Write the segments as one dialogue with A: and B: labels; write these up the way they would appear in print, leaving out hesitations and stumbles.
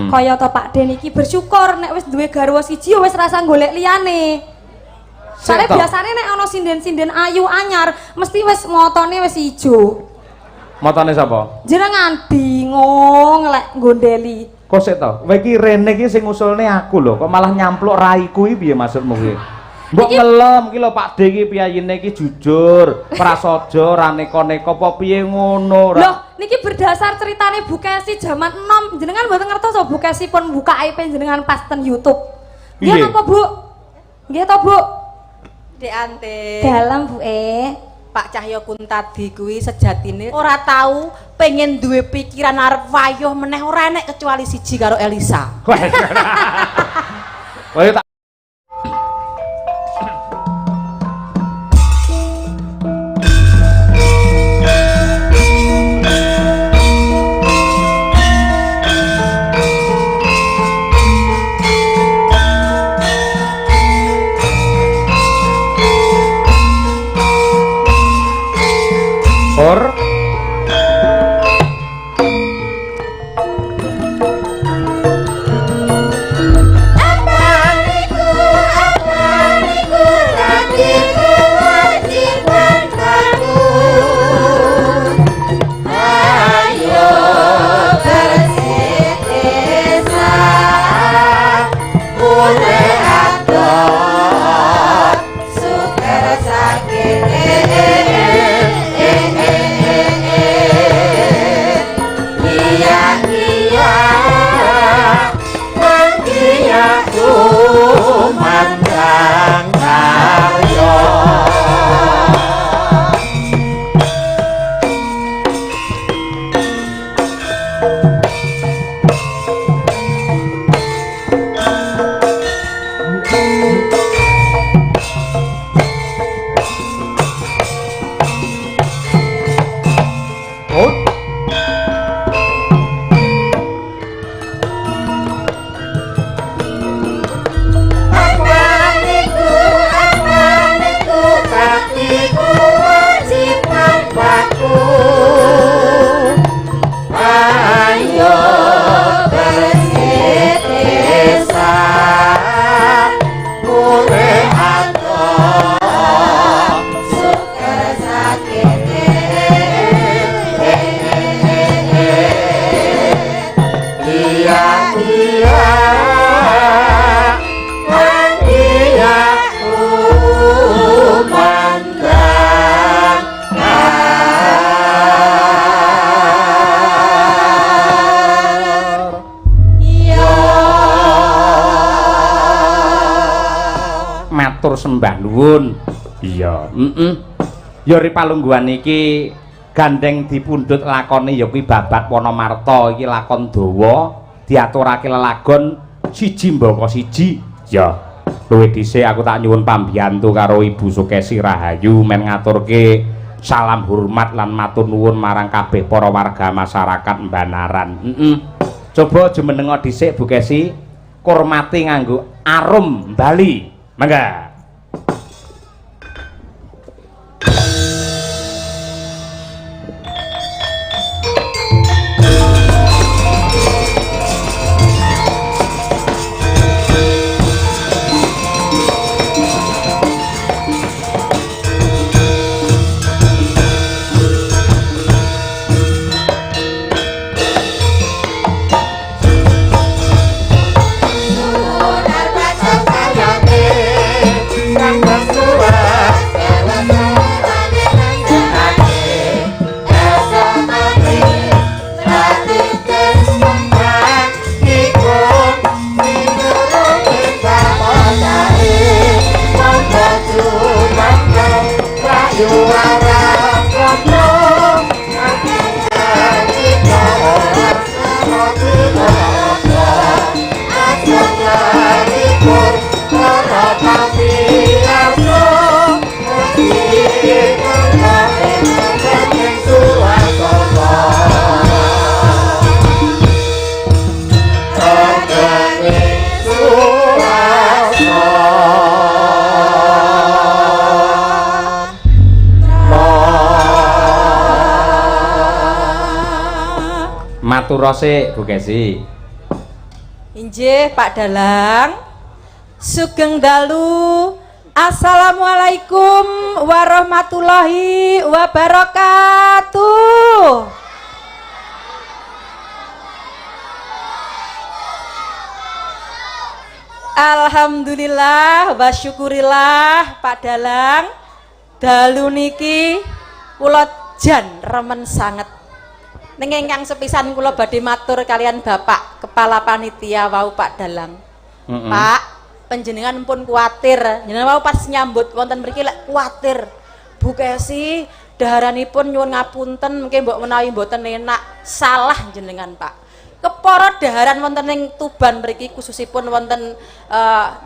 A: Kaya to Pak Den iki bersyukur nek wis duwe garwa siji wis rasa golek liyane. Soale biasane nek ana sinden-sinden ayu anyar mesti wis motone wis ijo.
B: Motone sapa?
A: Jenengan bingung lek gondeli.
B: Kok sik to? Kowe iki rene iki sing ngusulne aku lho, kok malah nyampluk raiku iki piye maksudmu kuwi? Mbok ngelem iki lho Pak D iki piyayine iki jujur, prasaja, ra neka-neka apa piye ngono ra.
A: Loh, niki berdasar ceritane Bu Kesi jaman enom. Jenengan mboten ngertos Bu Kesi pun buka IP jenengan pas ten YouTube. Nggih napa Bu? Nggih to Bu?
C: Dek Ante.
A: Dalam Bu
C: Pak Cahyo Kuntadi kuwi sejatine ora tahu pengen duwe pikiran arep wayuh meneh ora enek kecuali siji karo Elisa.
B: Kowe tak or sembah nuwun. Iya, ya ri palungguhan iki gandeng dipundhut lakone ya kuwi babat Wonomarta iki lakon dawa diaturake lelagon siji mbaka siji. Ya, luwih dhisik aku tak nyuwun pambiyantu karo Ibu Sukesi Rahayu men ngaturke salam hormat lan matur nuwun marang kabeh para warga masyarakat Mbanaran. Coba jumenenga dhisik Bu Kesi, kurmati nganggo arum Bali. Mangga. Matur sik Bu Kesi.
C: Injih Pak Dalang. Sugeng dalu. Assalamualaikum warahmatullahi wabarakatuh. Alhamdulillah wa syukurillah Pak Dalang. Dalu niki kula jan remen sanget. Ning ingkang sepisan kula badhe matur kalian Bapak Kepala Panitia wau Pak Dalang. Pak, panjenengan pun kuatir. Jenengan wau pas nyambut wonten mriki lek kuatir. Bu Kesi daharanipun nyuwun ngapunten mengke mbok menawi mboten enak. Salah jenengan Pak. Kepara daharan wonten ing Tuban mriki khususipun wonten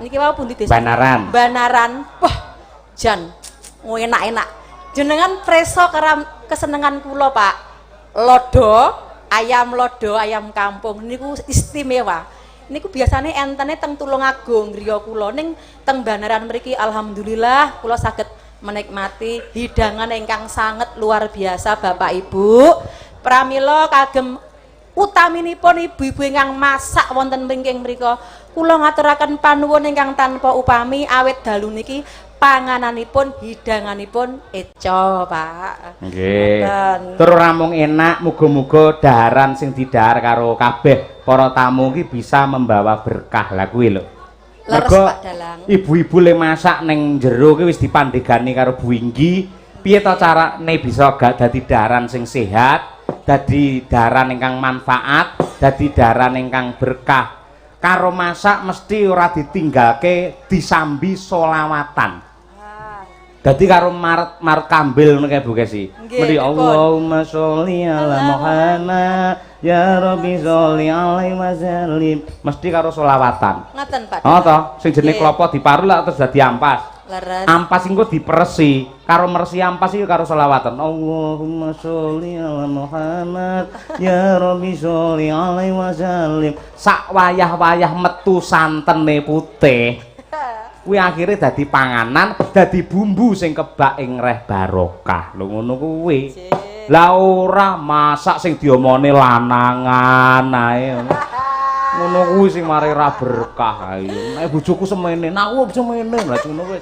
C: niki wau pundi desa?
B: Banaran.
C: Banaran. Wah, jan enak-enak. Jenengan preso kesenengan kula, Pak. Lodo, ayam kampung niku istimewa. Niku biasane entene teng Tulungagung griya kula ning teng Banaran mriki alhamdulillah kula saged menikmati hidangan ingkang sanget luar biasa Bapak Ibu. Pramila kagem utaminipun ibu-ibu ingkang masak wonten mriki mrika kula ngaturaken panuwun ingkang tanpa upami awit dalu niki pangananipun hidanganipun eco Pak.
B: Nggih. Tur ramung enak muga-muga daharan sing didahar karo kabeh para tamu iki bisa membawa berkah lah kuwi lho.
C: Leres Pak Dalang.
B: Ibu-ibu le masak ning jero ki wis dipandhegani karo Bu Inggi, piye to carane bisa gak dadi daharan sing sehat? Dadi daharan ingkang manfaat, dadi daharan ingkang berkah. Karo masak mesti ora ditinggalke disambi solawatan. Dadi karo marut kambil ngono kae Bu Kesi. Mesti Allahumma sholli ala Muhammad ya Rabbi sholli alaihi wasallim. Mesti karo solawatan.
C: Ngoten Pak.
B: Oh to, sing jenenge klopo diparu lak terus dadi ampas.
C: Leres.
B: Ampas engko diperesi, karo meresi ampas iki karo selawatan. Allahumma sholli ala Muhammad ya Rabbi sholli alaihi wasallim. Sak wayah-wayah metu santene putih. Kuwi akhire dadi panganan, dadi bumbu sing kebak ing reh barokah. Lho ngono kuwi. Lah ora masak sing diomone lanangan ae. Ngono kuwi sing mari ra berkah ae. Nek bojoku semene, aku semene. Lah ngono kuwi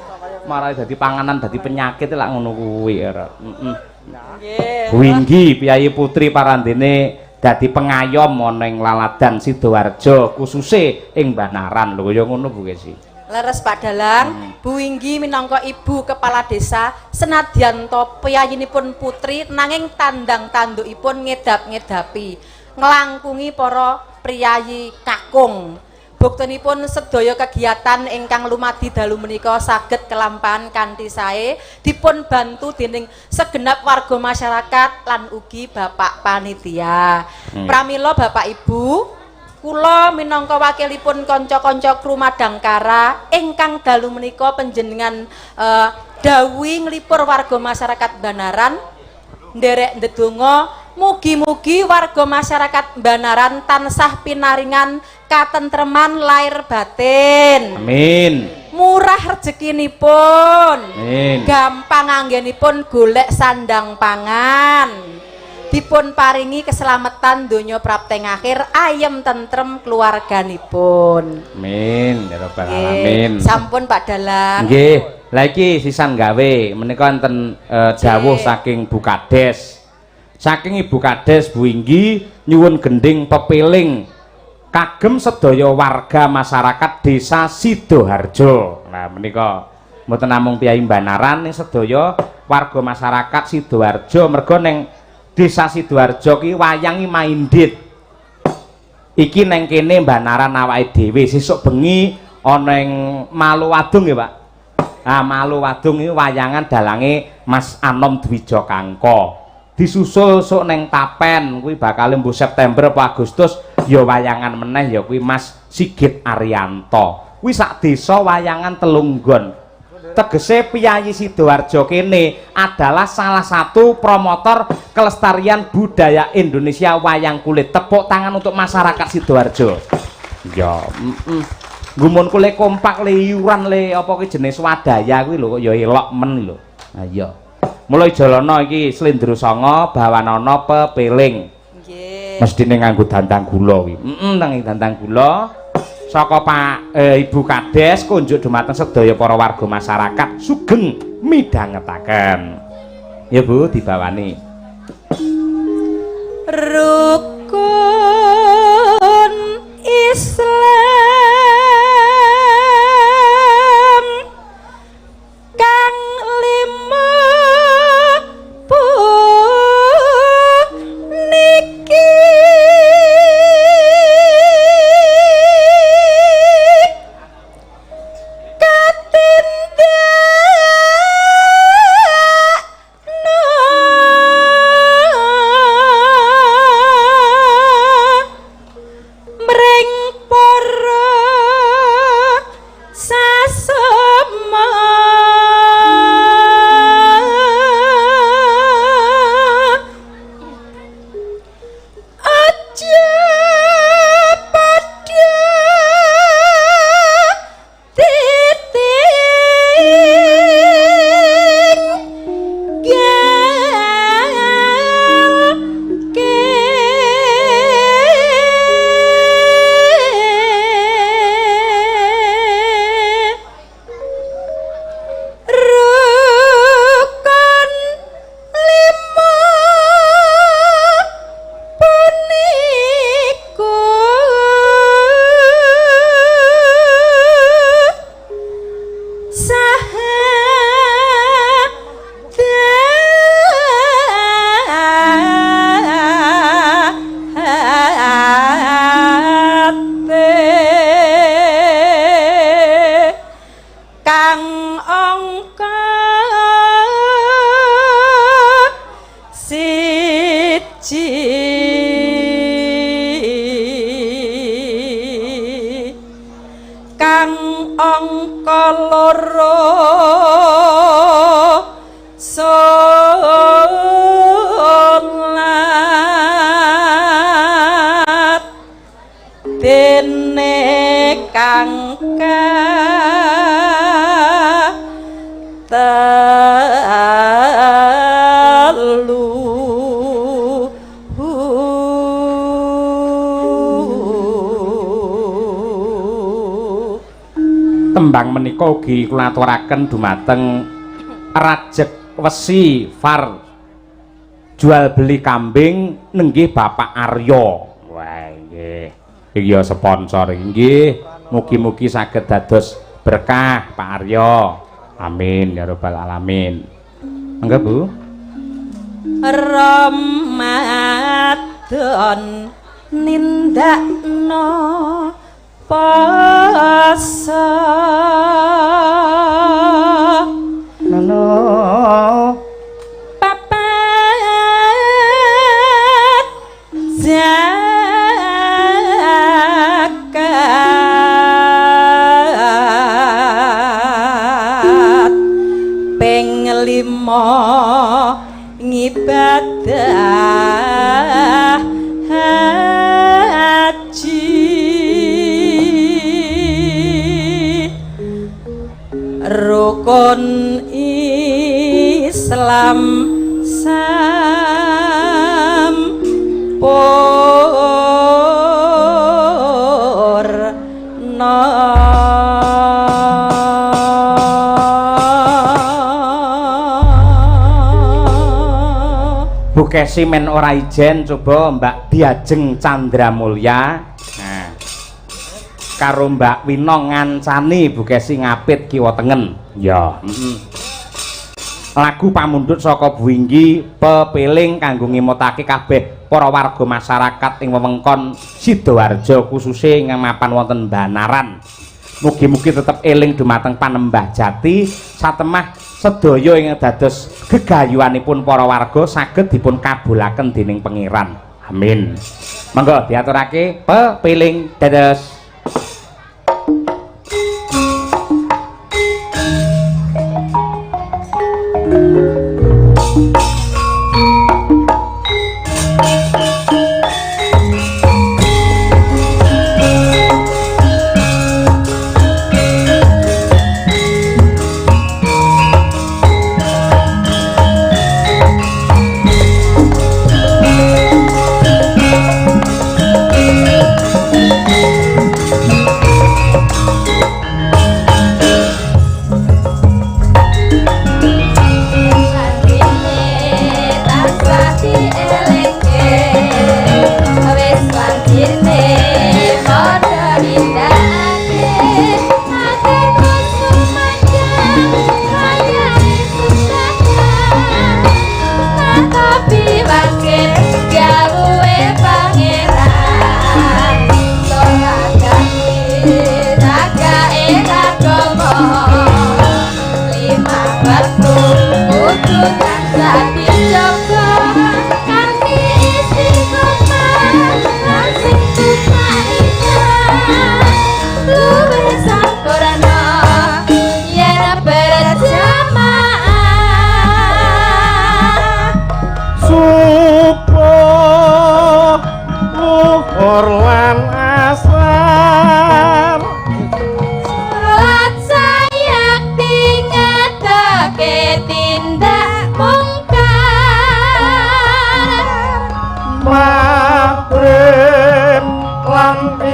B: marai dadi panganan, dadi penyakit lak ngono kuwi ora. Nggih. Bu Inggi Piyayi Putri parandene dadi pengayom ana ing Laladan Sidoarjo khususe ing Banaran lho kaya ngono Bu Kesi.
C: Leres Pak Dalang, Bu Inggi minangka ibu kepala desa senadyan to piyayinipun putri nanging tandang tandukipun ngedap-ngedapi nglangkungi para priyayi kakung. Buktinipun sedaya kegiatan ingkang lumadi dalu menika saged kelampahan kanthi sae dipun bantu dening segenap warga masyarakat lan ugi Bapak Panitia. Pramila Bapak Ibu, kula minangka wakilipun kanca-kanca kru Madangkara ingkang dalu menika panjenengan dawuhi nglipur warga masyarakat Banaran nderek ndedonga mugi-mugi warga masyarakat Banaran tansah pinaringan katentreman lair batin. Amin. Murah rezekinipun. Amin. Gampang anggenipun golek sandang pangan. Dipun paringi keselamatan donya prapteng akhir ayem tentrem keluarganipun. Amin ya rabbal alamin. Sampun Pak Dalang.
B: Nggih, lha iki sisan gawe menika enten dawuh saking Bu Kades. Saking Ibu Kades Bu Inggi nyuwun gending pepiling kagem sedaya warga masyarakat Desa Sidoharjo. Nah menika mboten namung Piyayi Banaran ning sedaya warga masyarakat Sidoharjo mergo ning Desa Sidoarjo ki wayangi maindit. Iki neng kene Banaran awake dhewe sesuk bengi ana ing Maluwadung ya, Pak. Nah, Maluwadung iki wayangan dalange Mas Anom Dwija Kangko. Disusul sok neng Tapen kuwi bakal mbuh September apa Agustus ya wayangan meneh ya kuwi Mas Sigit Arianto. Kuwi sak desa wayangan telunggon. Tegese Piyayi Sidoarjo kene adalah salah satu promotor kelestarian budaya Indonesia wayang kulit. Tepuk tangan untuk masyarakat Sidoarjo. Ya, gumun kule kompak le iuran le apa ki jenis wadaya kuwi lho ya elok men lho. Ha iya. Mulai jalono iki Slendro Songo bawanana pepiling. Nggih. Mestine nganggo dandang gula kuwi. Nang dandang gula saka Pak Ibu Kades kunjuk dumateng sedaya para warga masyarakat sugeng midhangetaken. Ya Bu, dibawani.
C: Rukun Islam kang lima puniki
B: tembang menika ugi kula aturaken dumateng Rajek Wesi Far jual beli kambing nenggih Bapak Aryo. Wah nggih. Iki ya sponsor nggih. Mugi-mugi saged dados berkah Pak Aryo. Amin ya rabbal alamin. Mangga Bu.
C: Ramadan nindakno pasa
B: Halo
C: papat zakat ping 5 ngibadah rukun Islam sampurna
B: Bu Kesi men ora ijen coba Mbak Diajeng Chandra Mulya. Nah, karo Mbak Wino ngancani Bu Kesi ngapit kiwa tengen. Ya, lagu pamundhut saka Bu Inggi pepiling kanggo ngimutake kabeh para warga masyarakat ing wewengkon Sidoarjo khususe ing mapan wonten Banaran. Mugi-mugi tetep eling dumateng Panembah Jati satemah sedaya ing dados gegayuhanipun para warga saged dipun kabulaken dening Pangeran. Amin. Monggo diaturake pepiling dados.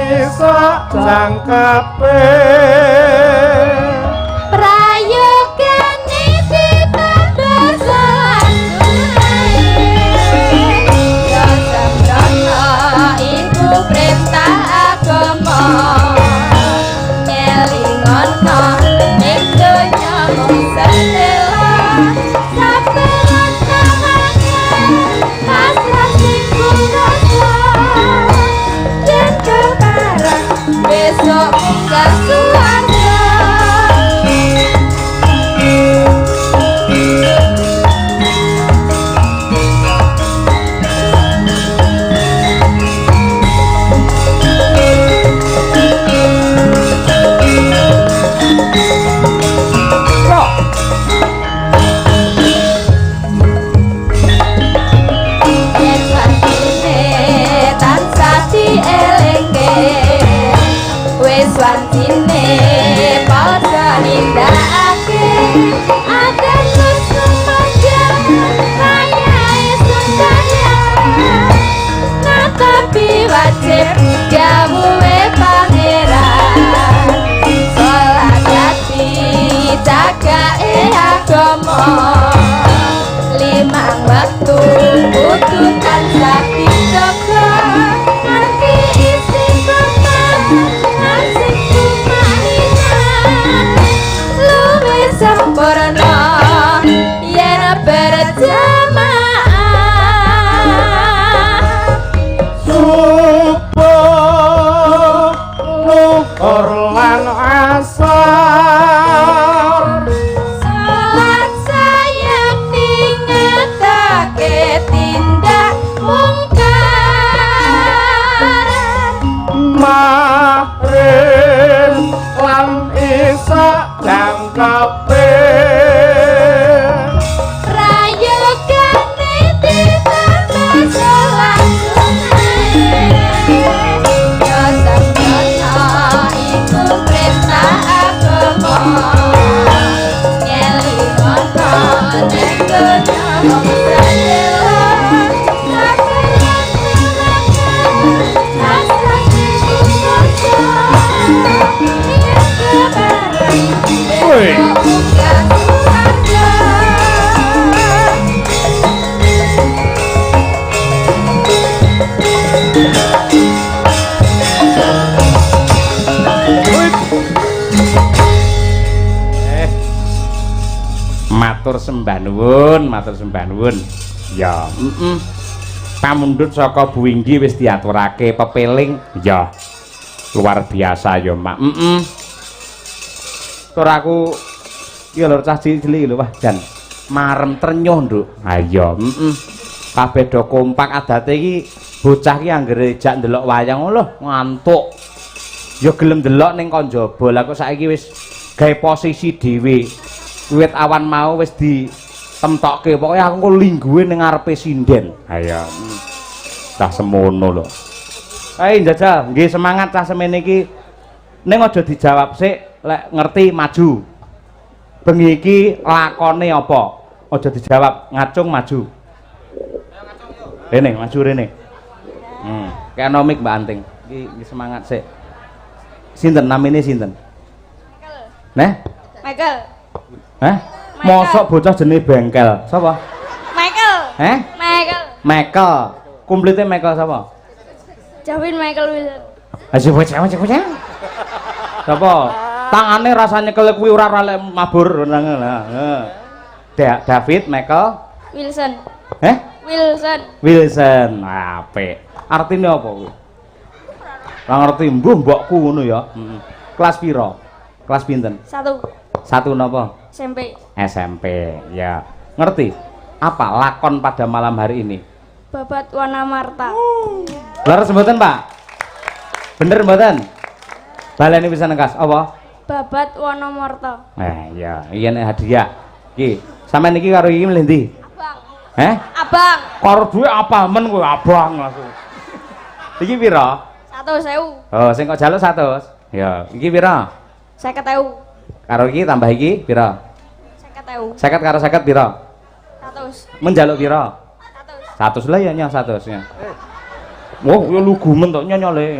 D: iso jangkepe
A: prayogane ditandur ya sembrono iku perintah agama nyelingono ning donya mung sedela saperan tangannya pasrah sing kurasa yen kebarang besok munggah suwarga. Swantine padha nindakake ada susumaja kayae sundaya natapi wajib gawuwe pangeran salat ati jagae agama limang wektu kudu tansah dijaga nganti isi sempurna yen berjamaah
D: subuh nuhur lan asar
A: salat sayang ningetake tindak mungkar
D: maghrib lan isya jangkepe
A: prayogane ditandur salat ya sembrono iku perintah agama nyelingono ning donya mung sedela saperan tangannya pasrah sing kurasa yen kebarang
D: Woi.
B: Matur sembah nuwun. Ya, pamundhut saka Bu Inggi wis diaturake pepeling. Ya. Luar biasa ya, Mak. Tur aku ya lho cah cilik lho wah jan marem trenyuh, Nduk. Ha iya, kabeh do kompak adate iki bocah iki anggere jak ndelok wayang lho ngantuk. Ya gelem ndelok ning kon njaba. Lah kok saiki wis gawe posisi dhewe. Wiwit awan mau wis ditemtokke. Pokoke aku kok lingguhe ning ngarepe sinden. Ha iya. Cah semono lho. Ayo njajal, nggih semangat cah semene iki. Ning aja dijawab sik, lek ngerti maju. Bengi iki lakone apa? Aja dijawab, ngacung maju. Rene, maju rene. Kayak nomik Mbak Anting. Iki semangat sik. Sinten namine sinten? Michael.
A: Michael.
B: Hah? Mosok bocah jenenge bengkel. Sapa?
A: Michael. Michael.
B: Michael. Komplite Michael sapa?
A: Jawin Michael Wilson.
B: Aja bocah. Sapa? Tangane rasane nyekel kuwi ora mabur nang. David Michael
A: Wilson.
B: Wilson. Apik. Artine apa kuwi? Ora ngerti mbuh mbokku ngono ya. Kelas pira? Kelas pinten?
A: 1.
B: 1 napa? SMP. Ya. Ngerti? Apa lakon pada malam hari ini?
A: Babat Wana Marta.
B: Leres mboten, Pak? Bener mboten? Baleni pisan engkas. Apa?
A: Babat Wana Marta.
B: Iya, iya nek hadiah. Iki, sampean iki karo iki mlih ndi?
A: Abang.
B: Abang. Karo duwe apa men kowe abang aku. Iki pira?
A: 100.000.
B: Oh, sing kok jaluk 100. Ya, iki pira?
A: 50.000.
B: Karo iki tambah iki pira?
A: 50.000.
B: 50 karo 50 pira?
A: 100.
B: Menjaluk pira? 100 lah ya nya 100 nya. Wah, yo lugu men tok nyonyole.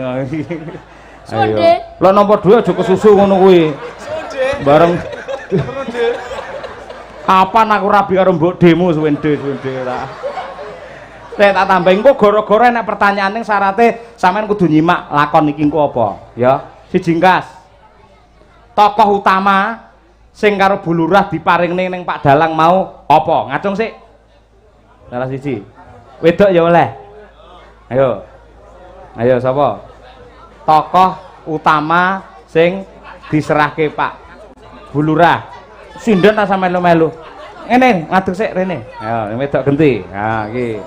A: Sonde.
B: Lah nampa dhuwit aja kesusu ngono kuwi. Bareng kapan aku rabi karo mbok demo suwende ta. Nek tak tambahi engko gara-gara enek pertanyaan ning syarate sampean kudu nyimak lakon iki engko apa, ya. Siji ngkas. Tokoh utama sing karo Bu Lurah diparingne ning Pak Dalang mau apa? Ngacung sik. Salah siji. Wedok ya oleh. Ayo. Ayo sapa? Tokoh utama sing diserahke Pak Bu Lurah. Sinden ta sampean melu. Ngene, ngadeg sik rene. Ya, wedok genti. Ha, iki.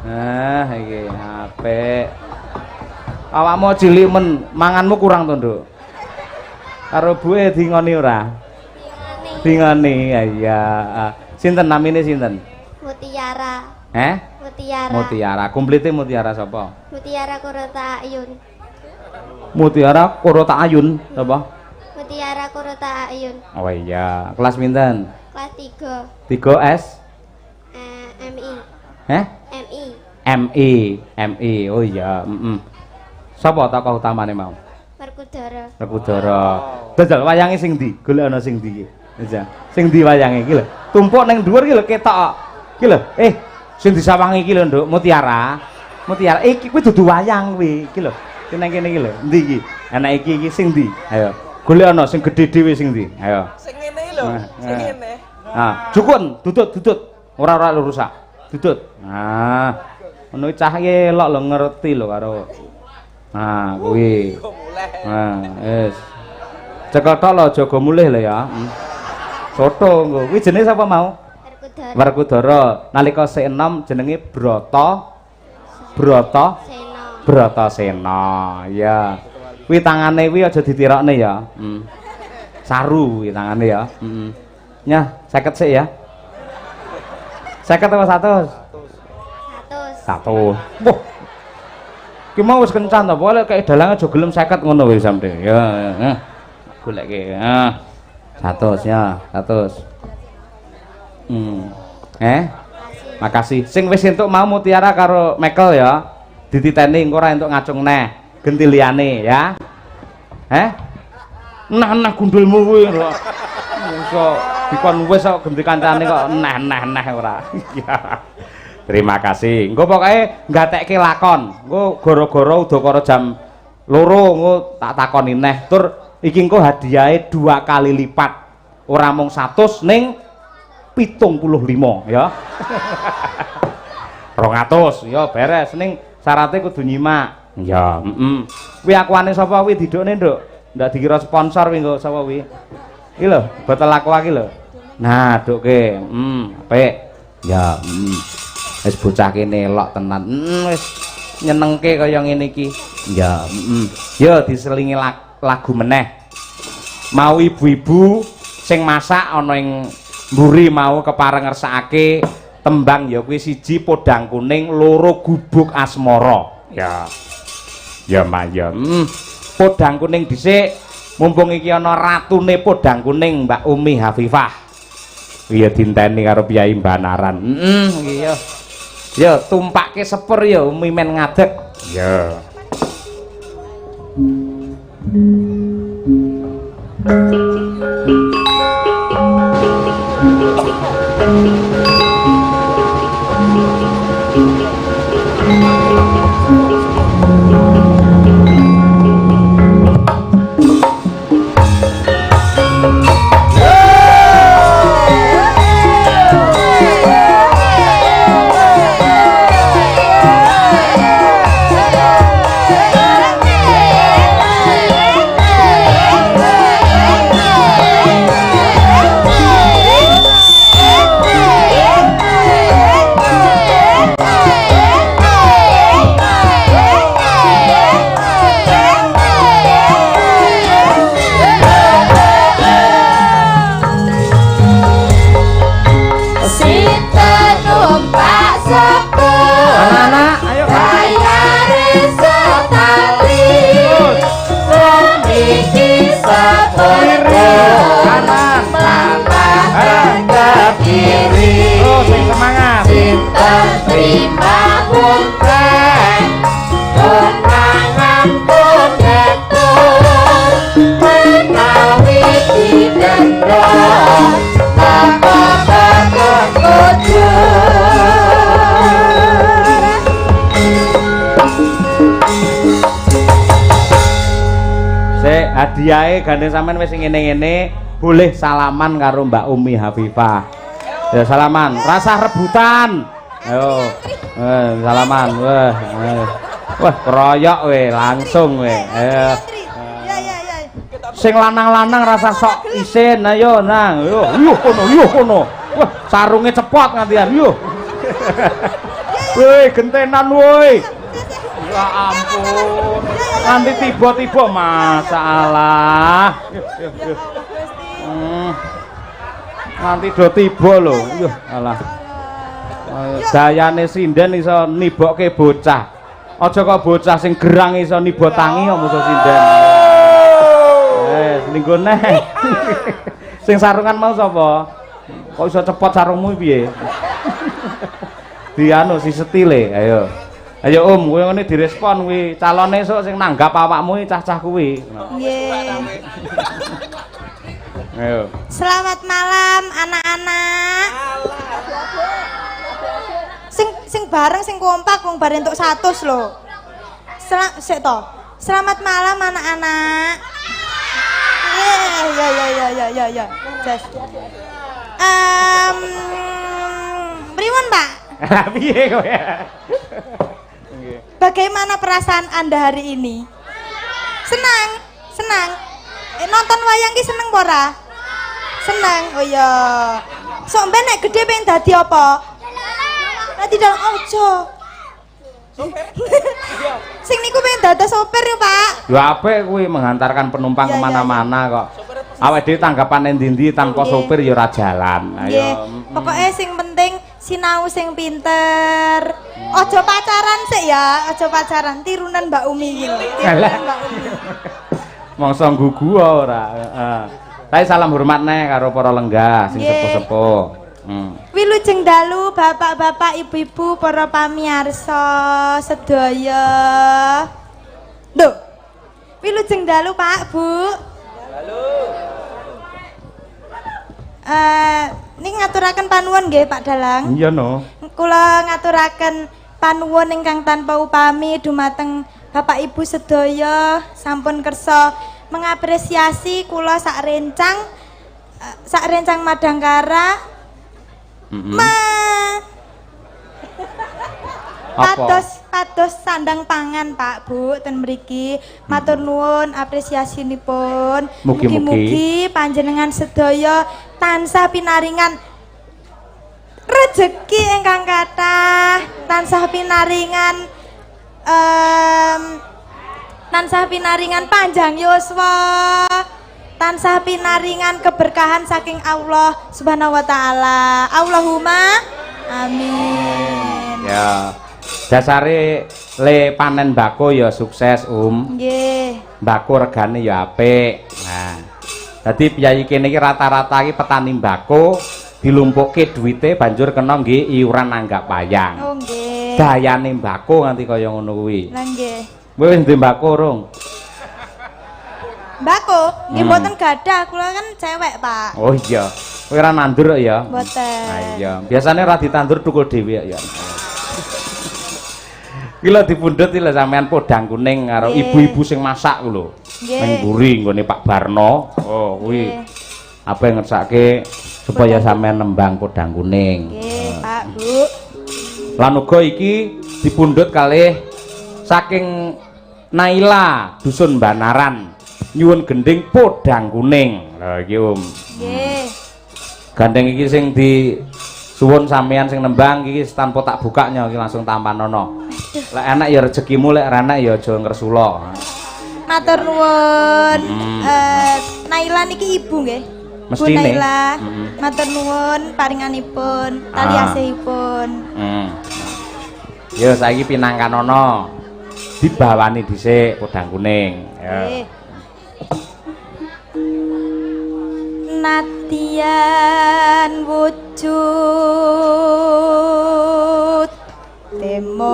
B: Nah, iki apik. Awakmu cilik men, manganmu kurang to, Nduk. Karo buwe dingoni ora? Dingoni. Ya. Sinten namine sinten?
E: Mutiara. Mutiara.
B: Mutiara. Komplite Mutiara sapa?
E: Mutiara Kurota Ayun.
B: Mutiara Kurota Ayun sapa?
E: Mutiara Kurota Ayun.
B: Oh iya, kelas pinten?
E: Kelas 3.
B: 3S?
E: MI. MI.
B: MI. Oh iya, Sapa tokoh utamane mau?
E: Werkudara.
B: Werkudara. Dajal wayange sing ndi? Golek ana sing ndi iki. Aja. Sing ndi wayange iki lho. Tumpuk ning dhuwur iki lho ketok. Iki lho. Sing disawangi iki lho, Nduk, Mutiara. Mutiara. Iki kuwi dudu wayang kuwi. Iki lho. Nang kene iki lho. Endi iki? Anak iki sing ndi? Ayo. Golek ana sing gedhe dhewe sing ndi? Ayo.
C: Sing ngene iki lho, sing ngene.
B: Jukun, dudut. Ora rusak. Dudut. Ngono cah iki elok lho ngerti lho karo. Kuwi. Wis. Cekel tok lho jaga mulih lho ya. Soto nggo. Kuwi jenenge sapa mau?
E: Werkudara.
B: Werkudara. Nalika sik enom jenenge Brata
E: Sena.
B: Bratasena. Ya. Kuwi tangane kuwi aja ditirokne ya. Saru kuwi tangane ya. Nyah, 50 sik ya. 50 apa 100? 100. Wah. Ki mau wis kencan to, boleh kayak dalange aja gelem 50 ngono wis sampe. Ya, goleke. 100 ya, 100. Makasih. Sing wis entuk mau Mutiara karo Mekel ya. Dititeni engko ora entuk ngacung neh. Genti liyane ya. Nah gundulmu kuwi kok. Iso dikon wis kok genti kancane kok neh ora. Terima kasih. Engko pokoke nggatekke lakon. Engko gara-gara udakara jam 2 engko tak takoni neh. Tur iki engko hadiahe 2 kali lipat. Ora mung 100 ning 75 ya. 200 ya beres ning syaratnya kudu nyimak. Ya, Kuwi akuane sapa kuwi didukne, Nduk? Ndak dikira sponsor kuwi engko sapa kuwi. Iki lho, botol aqua iki lho. Nah, dukke. Apik. Ya, Wis bocah kene elok tenan. Wis nyenengke kaya ngene iki. Ya, Yo diselingi lagu meneh. Mau ibu-ibu sing masak ana ing mburi mau kepareng ngersakake tembang ya kuwi 1 podang kuning, 2 gubuk asmara. Ya. Ya mayem. Podang kuning dhisik mumpung iki ana ratune podang kuning Mbak Umi Hafifah. Iya dinteni karo Piyai Banaran. Iki ya. Ya tumpakke sepur ya Umi men ngadeg. Ya.
E: Terima kasih.
B: Sik hadiahe gandeng sampean wis ngene-ngene, boleh salaman karo Mbak Umi Hafifah. Ya salaman, rasa rebutan. Ayo. Salaman. Wah, keroyok we, langsung we. Ayo. Sing lanang-lanang rasa sok isin, ayo nang. Yo kono. Wah, sarunge cepot ngantian. Yo. Woi, gentenan woi. Ya ampun. Nanti tiba-tiba masalah. Yo. Nanti do tiba lho. Yo, alah. Dayane sinden iso nibokke bocah. Aja kok bocah sing gerang iso nibotangi kok musuh sinden. Linggo neh. Sing sarungan mau sapa? Kok iso cepot sarungmu piye? Dianu si setile, ayo. Ayo kowe ngene direspon kuwi. Calon esuk sing nanggap awakmu cah-cah kuwi.
F: Nggih.
B: Ayo.
F: Selamat malam anak-anak. Sing bareng sing kompak wong bare entuk 100 lho. Sik to. Selamat malam anak-anak. Ya. Jas. Pripun, Pak?
B: Piye kowe?
F: Bagaimana perasaan Anda hari ini? Senang. Nonton wayang ki seneng apa ora? Seneng. Oh iya. Sok ben nek gedhe pengen dadi apa? Dadi dalam ojo. Sing niku pengen dados sopir ya, Pak.
B: Ya apik kuwi menghantarkan penumpang kemana-mana kok. Awake dhewe tanggapane ndi-ndi tanpa sopir ya ora jalan. Ayo.
F: Pokoke sing penting sinau sing pinter. Ojo pacaran sik ya, ojo pacaran tirunan Mbak Umi iki lho. Tirunan Mbak Umi.
B: Mongso nggugu ora. Heeh. Tapi salam hormat neh karo para lenggah sing sepuh-sepuh.
F: Wilujeng dalu bapak-bapak, ibu-ibu, para pamirsa sedaya. Lho. Wilujeng dalu Pak, Bu. Dalu. Ning ngaturaken panuwun nggih Pak Dalang.
B: Iya no.
F: Kula ngaturaken panuwun ingkang tanpa upami dumateng Bapak Ibu sedaya sampun kersa mengapresiasi kula sak rencang Madangkara. Pados sandang pangan Pak Bu ten mriki matur nuwun apresiasinipun. Mugi-mugi panjenengan sedaya tansah pinaringan rejeki ingkang kathah, tansah pinaringan panjang yuswa, tansah pinaringan keberkahan saking Allah Subhanahu wa taala. Allahumma amin.
B: Ya. Dasare le panen mbako ya sukses,
F: Nggih.
B: Mbako regane ya apik. Nah. Dadi piyayi kene iki rata-rata iki petani mbako dilumpukke duwite banjur kena nggih iuran nanggap wayang.
F: Oh nggih.
B: Dayane mbako nganti kaya ngono kuwi.
F: Lah nggih.
B: Kowe wis ndek mbako rung?
F: Mbako, nggih mboten gadah, kula kan cewek, Pak.
B: Oh iya. Kowe ora nandur ya?
F: Mboten.
B: Nah iya, biasanya ora ditandur tukul dhewe ya. Iki lho dipundhut iki lho sampean podang kuning karo ibu-ibu sing masak ku lho. Ning mburi nggone Pak Barno. Oh, kuwi. Apa yang ngersake supaya sampean nembang podang kuning.
F: Nggih, Pak, Bu.
B: Lan uga iki dipundhut kalih saking Naila dusun Banaran. Nyuwun gending podang kuning. Lha iki
F: Nggih.
B: Gandeng iki sing disuwun sampean sing nembang iki tanpa tak bukanya iki langsung tampanono. Lek enak ya rezekimu, lek ora enak ya aja ngresula.
F: Matur nuwun. Naila niki ibu nggih. Bu Naila. Matur nuwun paringanipun, tali asihipun.
B: Ya saiki pinangkanono. Dibawani dhisik podang kuning. Ya.
F: Natian wujud temong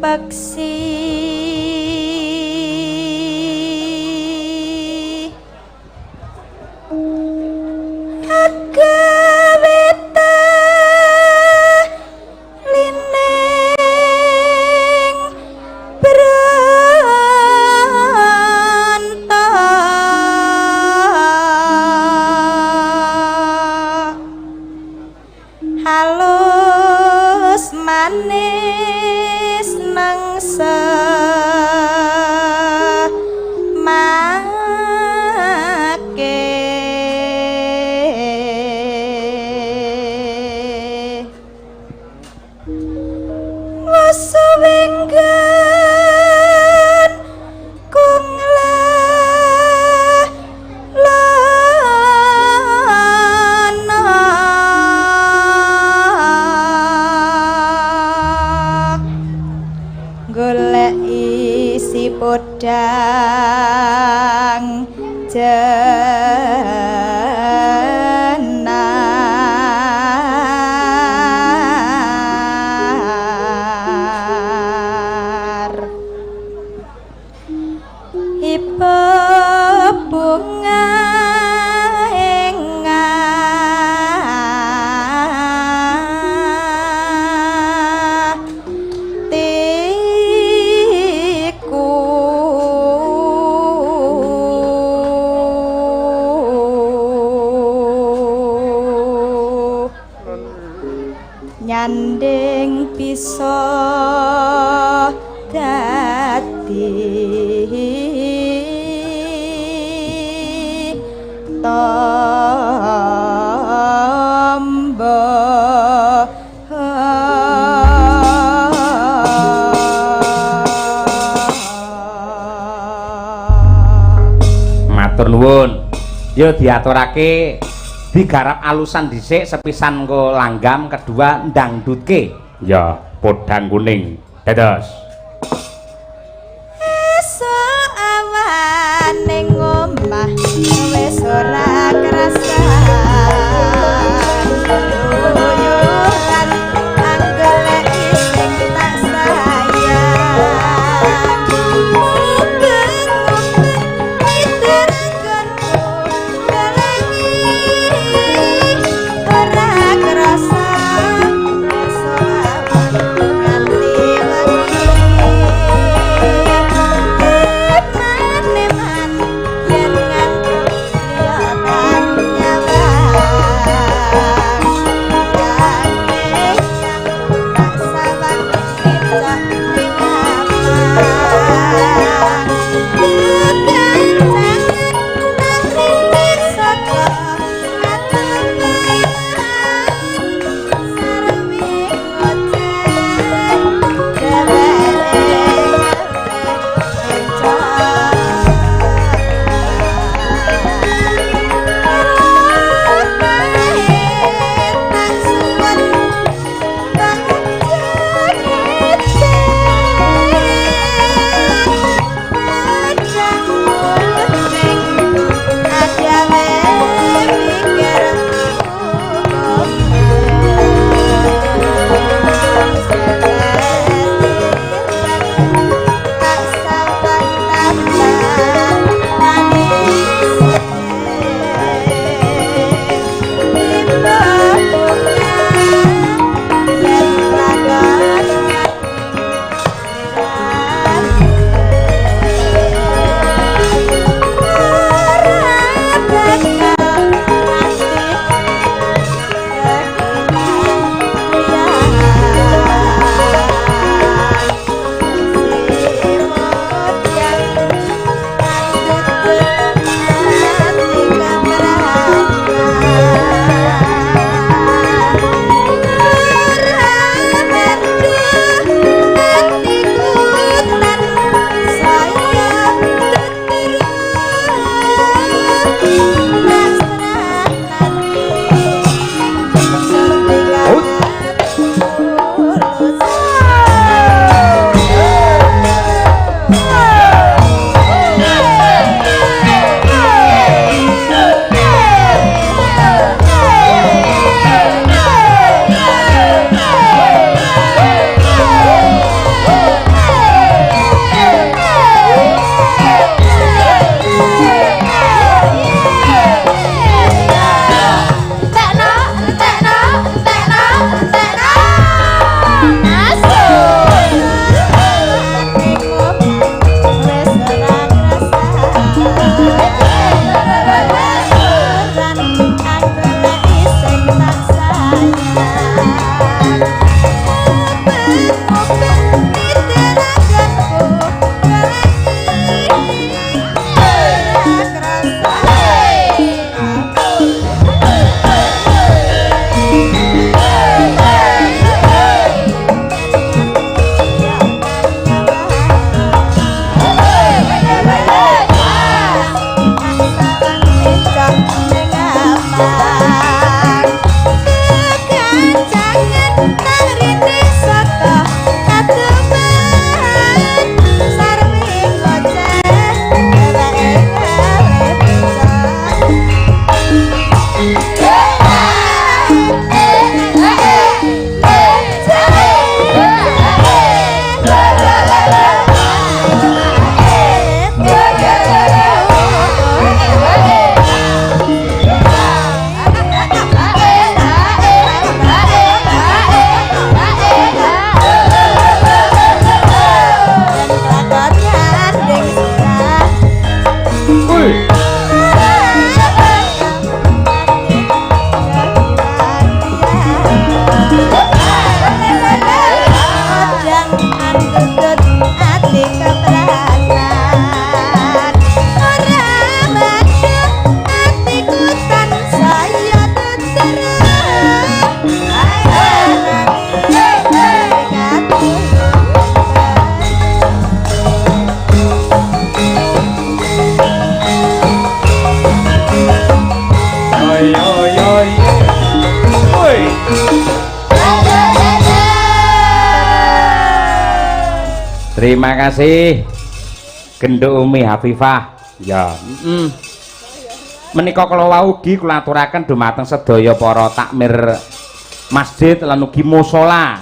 F: peksi agaweta lineng bro podang jenar ipe bunga nyanding bisa dadi tamba
B: matur nuwun yo diaturake digarap alusan dhisik sepisan nggo langgam kedua ndangdutke ya podang kuning dados
F: esuk awan ning omah wis ora krasan luyuran anggolek sing tak sayang
B: Terima kasih Genduk Umi Hafifah. Ya, menika kula wau ugi kula aturaken dumateng sedaya para takmir masjid lan ugi musala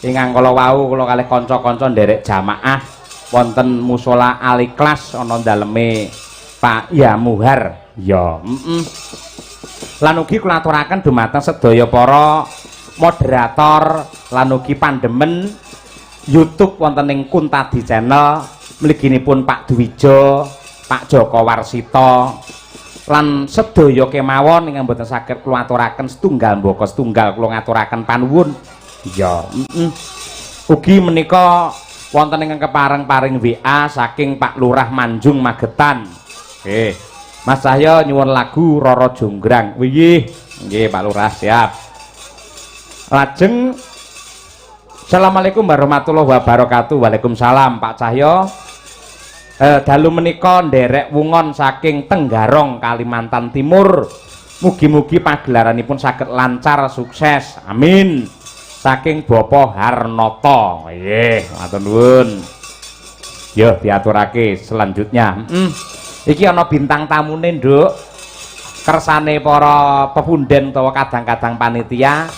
B: ingkang kala wau kula kalih kanca-kanca nderek jamaah wonten musala Al-Ikhlas ana daleme Pak Yamuhar. Ya, lan ugi kula aturaken dumateng sedaya para moderator lan ugi pandemen YouTube wonten ing Kuntadi Channel mliginipun Pak Dwijo, Pak Joko Warsito lan sedaya kemawon ingkang boten saged kula aturaken setunggal mbaka setunggal kula ngaturaken panuwun. Ya, ugi menika wonten ingkang kepareng-paring WA saking Pak Lurah Manjung Magetan. Nggih. Mas Cahyo nyuwun lagu Roro Jonggrang. Nggih, nggih Pak Lurah, siap. Lajeng Assalamualaikum warahmatullahi wabarakatuh. Waalaikumsalam Pak Cahyo. Dalu menika nderek wungon saking Tenggarong Kalimantan Timur. Mugi-mugi pagelaranipun saged lancar sukses. Amin. Saking Bapak Harnoto. Nggih, matur nuwun. Yo diaturake selanjutnya. Iki ana bintang tamune, Nduk. Kersane para pepunden utawa kadang-kadang panitia.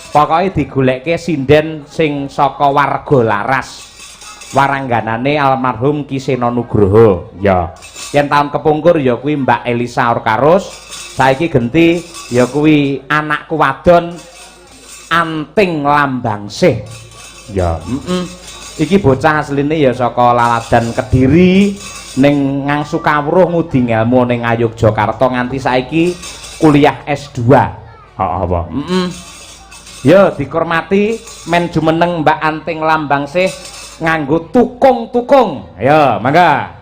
B: Pokoke digolekke sinden sing saka warga laras. Warangganane almarhum Ki Seno Nugroho. Ya. Yen taun kepungkur ya kuwi Mbak Elisa Orkarus. Saiki genti ya kuwi anakku wadon Anting Lambangsih. Ya, iki bocah asline ya saka Laladan Kediri ning ngangsu kawruh ngudi ngelmu ning Ngayogyakarta nganti saiki kuliah S2. Apa? Ya dikurmati men jumeneng Mbak Anting Lambangsih nganggo tukung-tukung. Ayo, mangga.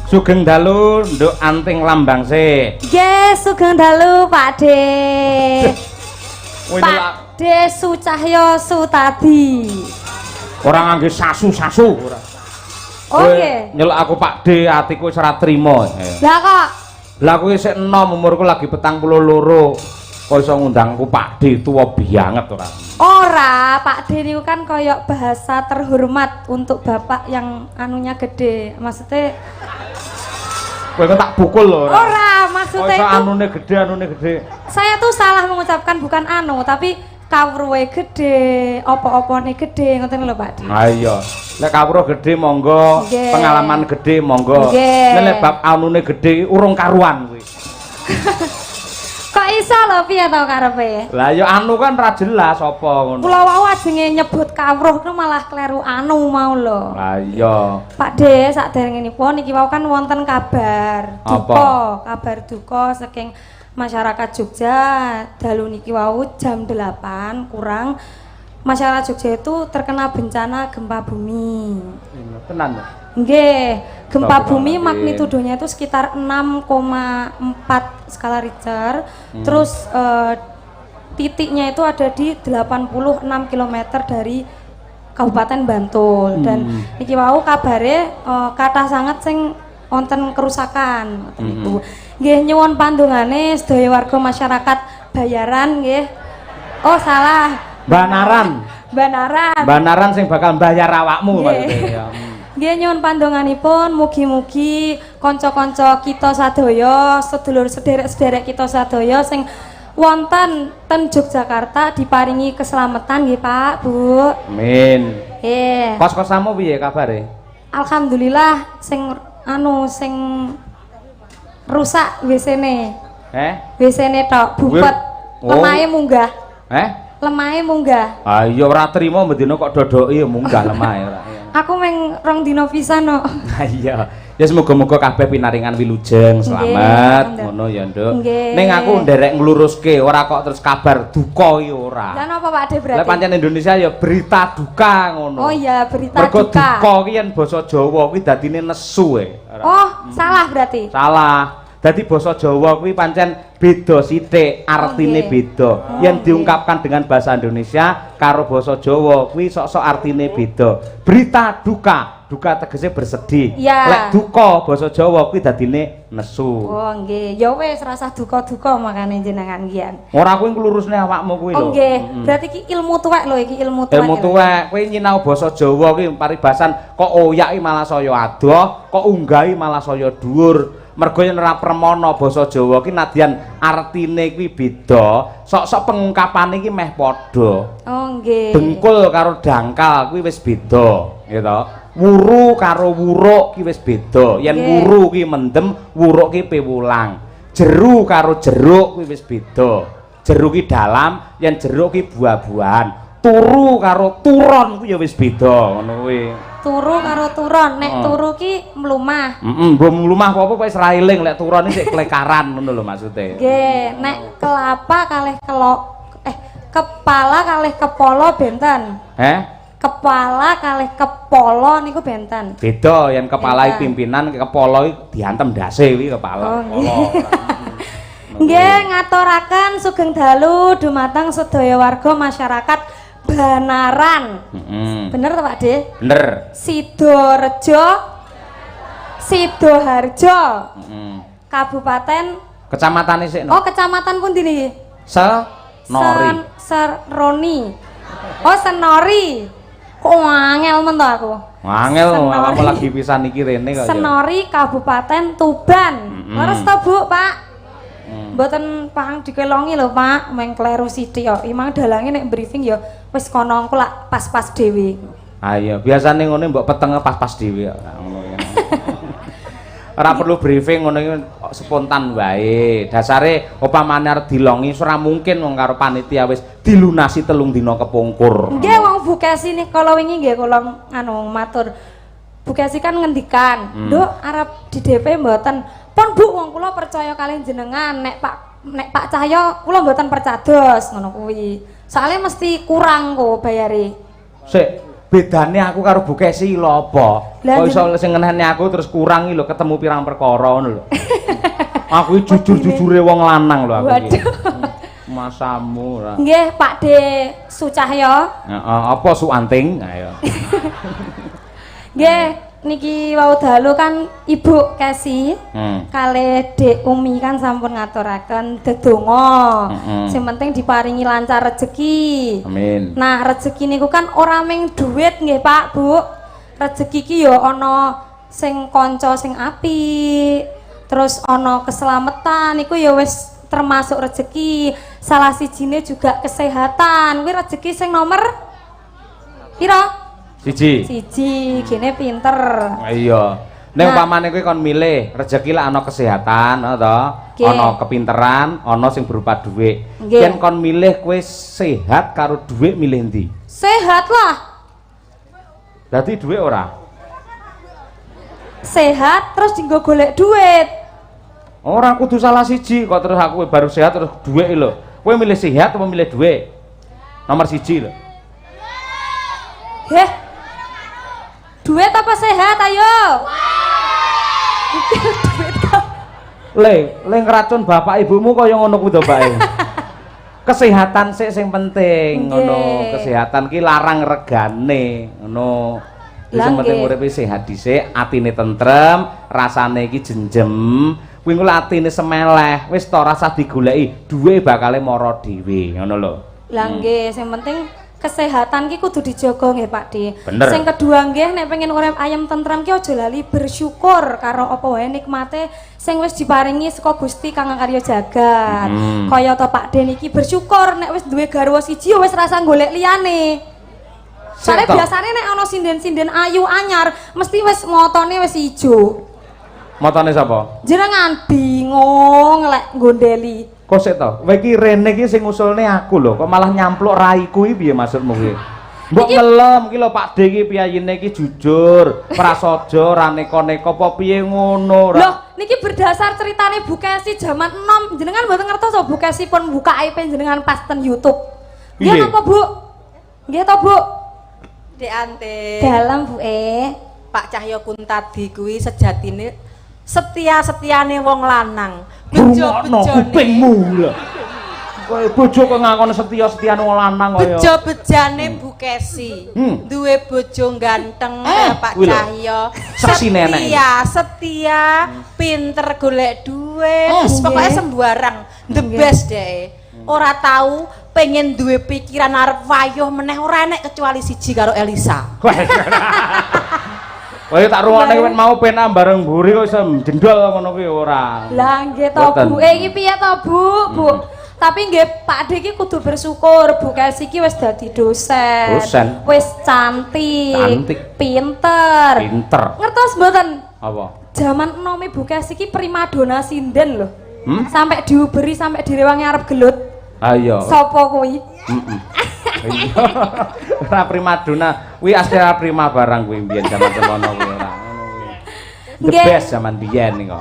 B: Sugeng dalu Nduk Anting Lambangsih.
A: Nggih, sugeng dalu Pakde. Pakde Sucahyo Sutadi.
B: Ora ngangge sasu-sasu ora.
A: Oh nggih.
B: Nyeluk aku Pakde atiku wis ora trima.
A: Lah kok
B: Lah kuwi sik enom umurku lagi 42. Kok iso ngundangku Pakde tuwa banget ora.
A: ora, Pakde niku kan koyok bahasa terhormat untuk bapak yang anunya gede. Maksudnya
B: Kowe tak pukul lho.
A: ora, maksudnya
B: itu
A: itu
B: anune gede.
A: saya tuh salah mengucapkan bukan anu, tapi kawruhe gede, opo-opone gede, ngoten lho Pak.
B: Ha iya. Lek kawruh gede monggo,
A: Nggih.
B: pengalaman gede monggo.
A: Nggih.
B: Nek bab anune gede urung karuan kuwi.
A: Kok iso lho piye to karepe?
B: Lah ya anu kan ra jelas apa ngono.
A: Kula wau ajenge nyebut kawruh ku malah kleru anu mau lho.
B: Lah iya.
A: Pak De, sakderengenipun niki wau kan wonten kabar duka, kabar duka saking masyarakat Jogja. Dalu niki wau jam 8 kurang masyarakat Jogja itu terkena bencana gempa bumi.
B: Tenan.
A: Nggih, gempa
B: Berapa
A: bumi
B: nggih?
A: magnitudonya itu sekitar 6,4 skala Richter. Terus titiknya itu ada di 86 km dari Kabupaten Bantul. Dan niki wau kabare kathah sangat sing wonten kerusakan ngoten niku. Nggih nyuwun pandungane sedaya warga masyarakat Bayaran nggih. Oh salah.
B: Banaran.
A: Banaran.
B: Banaran sing bakal mbayar awakmu
A: Nggih.
B: maksudnya.
A: Nggih nyuwun pandonganipun mugi-mugi kanca-kanca kita sadaya, sedulur sederek-sederek kita sadaya sing wonten ten Yogyakarta diparingi keselamatan nggih Pak, Bu.
B: Amin.
A: Nggih.
B: Kos-kosamu piye kabare?
A: Alhamdulillah sing rusak WC-ne. WC-ne tok bupet. Lemahe munggah.
B: Lemahe
A: munggah.
B: Ah iya ora trimo mendino kok dodoki ya munggah lemahe ora.
A: Aku meng 2 dina pisan kok.
B: Nah iya. Ya semoga-moga kabeh pinaringan wilujeng selamat ngono ya, Nduk. Ning aku nderek ngluruske ora kok terus kabar duka iki ora.
A: Lah napa Pak De berarti?
B: Lah pancen Indonesia ya berita duka ngono.
A: Oh iya, berita
B: Mergo
A: duka.
B: duka ki yen basa Jawa kuwi dadine nesu
A: Oh, salah berarti.
B: Salah. Dadi basa Jawa kuwi pancen beda sithik, artine beda. Yen diungkapkan dengan bahasa Indonesia karo basa Jawa kuwi sok-sok artine beda. Berita duka, duka tegese bersedih. Lek duka basa Jawa kuwi dadine nesu.
A: Oh nggih, ya wis rasa duka-duka makane jenengan kian.
B: Ora kuwi nglurusne awakmu kuwi lho.
A: Oh nggih, berarti iki ilmu tuwek lho iki ilmu tuwek.
B: Ilmu tuwek, kowe nyinau basa Jawa kuwi paribasan kok oyaki malah saya adoh, kok unggahi malah saya dhuwur. Mergo yen ora permana basa Jawa ki nadyan artine kuwi beda, sok-sok pengungkapane iki meh padha.
A: Oh nggih.
B: Dengkul karo dangkal kuwi wis beda, gitu. Wuru karo wuruk ki wis beda. Yen wuru ki mendem, wuruk ki piwulang. Jeru karo jeruk kuwi wis beda. Jeruk ki dalam, yen jeruk ki buah-buahan. Turu karo turon kuwi ya wis beda, ngono kuwi.
A: Turu karo turon, nek turu ki mlumah.
B: Mbok mlumah apa wis ra eling lek turon iki sik klekaran ngono lho maksude.
A: Nggih, nek kelapa kalih kepala kalih kepala benten. Kepala kalih kepala niku benten.
B: Beda yen kepala pimpinan kepala diantem ndase kuwi kepala.
A: Nggih, ngaturaken sugeng dalu dumateng sedaya warga masyarakat Banaran. Bener to Pak De?
B: Bener.
A: Sidorejo, Sidoharjo. Kabupaten
B: Kecamatan sik no.
A: Oh, kecamatan pundi niki?
B: Senori.
A: Seroni. Oh, Senori. Kok angel men to aku?
B: Angel aku lagi pisan iki rene kok.
A: Senori Kabupaten Tuban. Leres to Bu, Pak? Mboten pahang dikelongi lho Pak, meng kleru sithik kok. Imang dalange nek briefing ya wis kono engko lak pas-pas dhewe.
B: Ah iya, biasane ngene mbok petenge pas-pas dhewe kok ngono ya. Ora perlu briefing ngono iki spontan wae. Dasare upamane arep dilongi ora mungkin wong karo panitia wis dilunasi 3 dina kepungkur.
A: Nggih wong Bu Kesi nih kala wingi nggih kula matur. Bu Kesi kan ngendikan, "Nduk arep di DP mboten." Pun Bu wong kula percaya kalian jenengan nek Pak Cahyo kula mboten percados ngono kuwi. Soalnya mesti kurang kok bayare.
B: Sik, bedane aku karo Bu Kesi lho apa? Kok iso sing ngenehne aku terus kurang iki lho ketemu pirang perkara ngono lho. Aku iki jujur-jujure wong lanang lho aku iki. Masamu ora.
A: Nggih, Pak De Sucahyo.
B: Heeh, apa Suanting? Ayo.
A: Nggih, niki wau dalu kan Ibu Kesi kalih Dek Umi kan sampun ngaturaken dedonga. Sing penting diparingi lancar rezeki.
B: Amin.
A: Nah, rezeki niku kan ora mung dhuwit nggih Pak, Bu. Rezeki ki ya ana sing kanca sing apik, terus ana keselamatan niku ya wis termasuk rezeki. Salah sijine juga kesehatan. Kuwi rezeki sing nomor pira? Siji, gene pinter.
B: Iya. Nek umpamane kowe kon milih rezeki lek ana kesehatan, to, ana kepinteran, ana sing berupa dhuwit. Yen kon milih kowe sehat karo dhuwit milih ndi?
A: Sehat lah.
B: Dadi dhuwit ora?
A: Sehat terus dienggo golek dhuwit.
B: Ora kudu salah siji kok terus aku baru sehat terus dhuwit lho. Kowe milih sehat apa milih dhuwit? Nomor 1 lho.
A: Heh. Duit apa sehat ayo?
B: Le ngeracun bapak ibumu kaya ngono kuwi to, Pak. Kesehatan sik sing penting, ngono. Kesehatan ki larang regane, ngono. Sing penting uripe sehat dhisik, atine tentrem, rasane iki jenjem. Kuwi engko atine semeleh, wis to rasa digoleki, duwe bakale mara dhewe, ngono lho.
A: Lah nggih, sing penting kesehatan ki kudu dijaga nggih Pak De.
B: Bener.
A: Sing kedua nggih nek pengen urip ayem tentrem ki aja lali bersyukur karo apa wae nikmate sing wis diparingi saka Gusti Kang Karya Jagat. Kaya to Pak De niki bersyukur nek wis duwe garwa siji wis rasa golek liyane. Soale biasane nek ana sinden-sinden ayu anyar mesti wis motone wis ijo.
B: Motone sapa?
A: Jenengan bingung lek gondeli.
B: Kok sik to? Kowe iki rene iki sing ngusulne aku lho, kok malah nyampluk raiku iki piye maksudmu kuwi? Mbok ngelem iki lho Pak D iki piyayine iki jujur, prasaja ora neka-neka apa piye ngono
A: Loh, niki berdasar ceritane Bu Kesi jaman enom. Jenengan mboten ngertos Bu Kesi pun buka IP jenengan pas ten YouTube. Nggih napa Bu? Nggih to Bu?
C: Dek Ante.
A: Dalam Bu
C: Pak Cahyo Kuntadi kuwi sejatine setia-setiane wong lanang. Bejo-bejone.
B: Kupingmu lho. Kowe bojo kok ngakon setia-setiane wong lanang kaya.
C: Bejo-bejane Bu Kesi. Duwe bojo ganteng kaya Pak
B: kuwi lho.
C: Cahyo.
B: Saksine enek.
C: Setia, pinter golek duit, pokoknya sembarang. The best deh. Ora tahu pengen duwe pikiran arep wayuh meneh ora enek kecuali siji karo Elisa.
B: Kowe tak rungokne kowe mau penak bareng mburi kok iso jendol ngono kuwi ora.
A: Lah nggih to Bu. Iki piye to Bu? Bu. Tapi nggih Pak D iki kudu bersyukur Bu Kesi iki wis dadi dosen. Wis cantik. Pinter. Ngertos mboten?
B: Apa?
A: Zaman enome Bu Kesi iki primadona sinden lho. Sampai diuberi sampai direwangi arep gelut.
B: Ayo.
A: Sopo kuwi?
B: Iya. Ora primadona, kuwi Astera Prima barang kuwi mbiyen zaman semono kuwi ora. The best zaman biyen niku.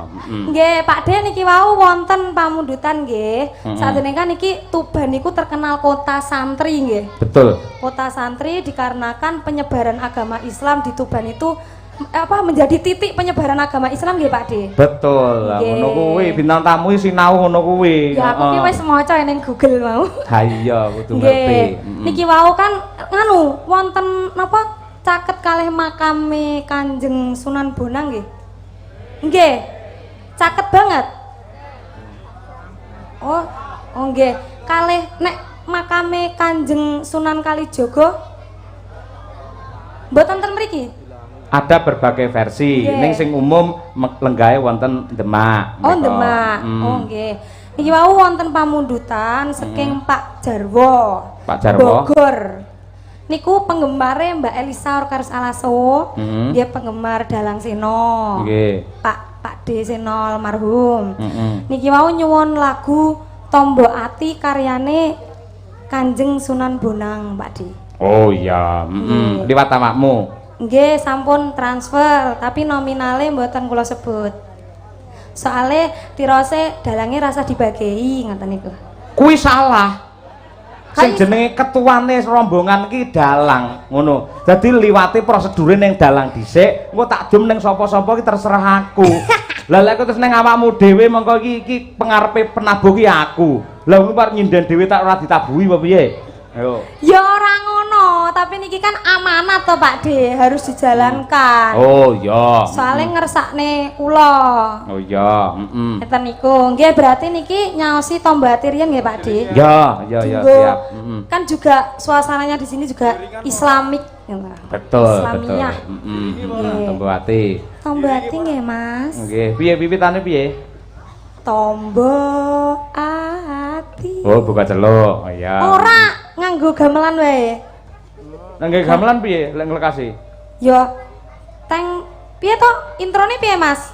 A: Nggih, Pak D niki wau wonten pamundutan nggih. Sadene kan niki Tuban niku terkenal kota santri nggih.
B: Betul.
A: Kota santri dikarenakan penyebaran agama Islam di Tuban itu menjadi titik penyebaran agama Islam nggih Pak D.
B: Betul. Lah ngono kuwi bintang tamu sinau ngono kuwi.
A: Ya aku ki wis maca ning Google mau.
B: Ha iya kudu ngerti.
A: Niki wau kan nganu wonten napa caket kalih makame Kanjeng Sunan Bonang nggih. Nggih. Caket banget. Oh nggih. Kalih nek makame Kanjeng Sunan Kalijaga mboten ten mriki.
B: Ada berbagai versi. Ning sing umum lenggahe wonten Demak.
A: Oh Demak. Oh nggih. Iki wau wonten pamundutan saking Pak Jarwo.
B: Pak Jarwo.
A: Bogor. Niku penggemare Mbak Elisa Orkaris Alaso. Dia penggemar Dalang Seno.
B: Nggih.
A: Pak D Seno almarhum. Niki wau nyuwun lagu Tombo Ati karyane Kanjeng Sunan Bonang, Pak D.
B: Oh iya, liwat awakmu.
A: Nggih, sampun transfer, tapi nominale mboten kula sebut. Soale tirose dalange rasa dibagi ngoten niku.
B: Kuwi salah. Sing jenenge ketuane rombongan ki dalang, ngono. Dadi liwati prosedure ning dalang dhisik, engko tak jum ning sapa-sapa ki terserah aku. Lah lek terus ning awakmu dhewe mengko iki pengarepe penabuh ki aku. Lah ngono par nyinden dhewe tak ora ditabuhi apa piye? Ayo.
A: Ya ora ngono, tapi niki kan amanat to Pak D, harus dijalankan.
B: Oh iya.
A: Soale ngersakne kula.
B: Oh iya,
A: Ngeten niku. Nggih berarti niki nyaosi Tombo Ati riyen nggih Pak D.
B: Ya, siap.
A: Kan juga suasananya di sini juga Islamik.
B: Betul.
A: Tombo
B: Ati.
A: Tombo Ati nggih Mas.
B: Nggih, piye wiwitane piye?
A: Tombo Ati.
B: Oh, buka celuk. Oh iya.
A: Ora nganggo gamelan wae.
B: Nganggo gamelan piye lek nglekasi?
A: Ya. Teng piye to? Introne piye, Mas?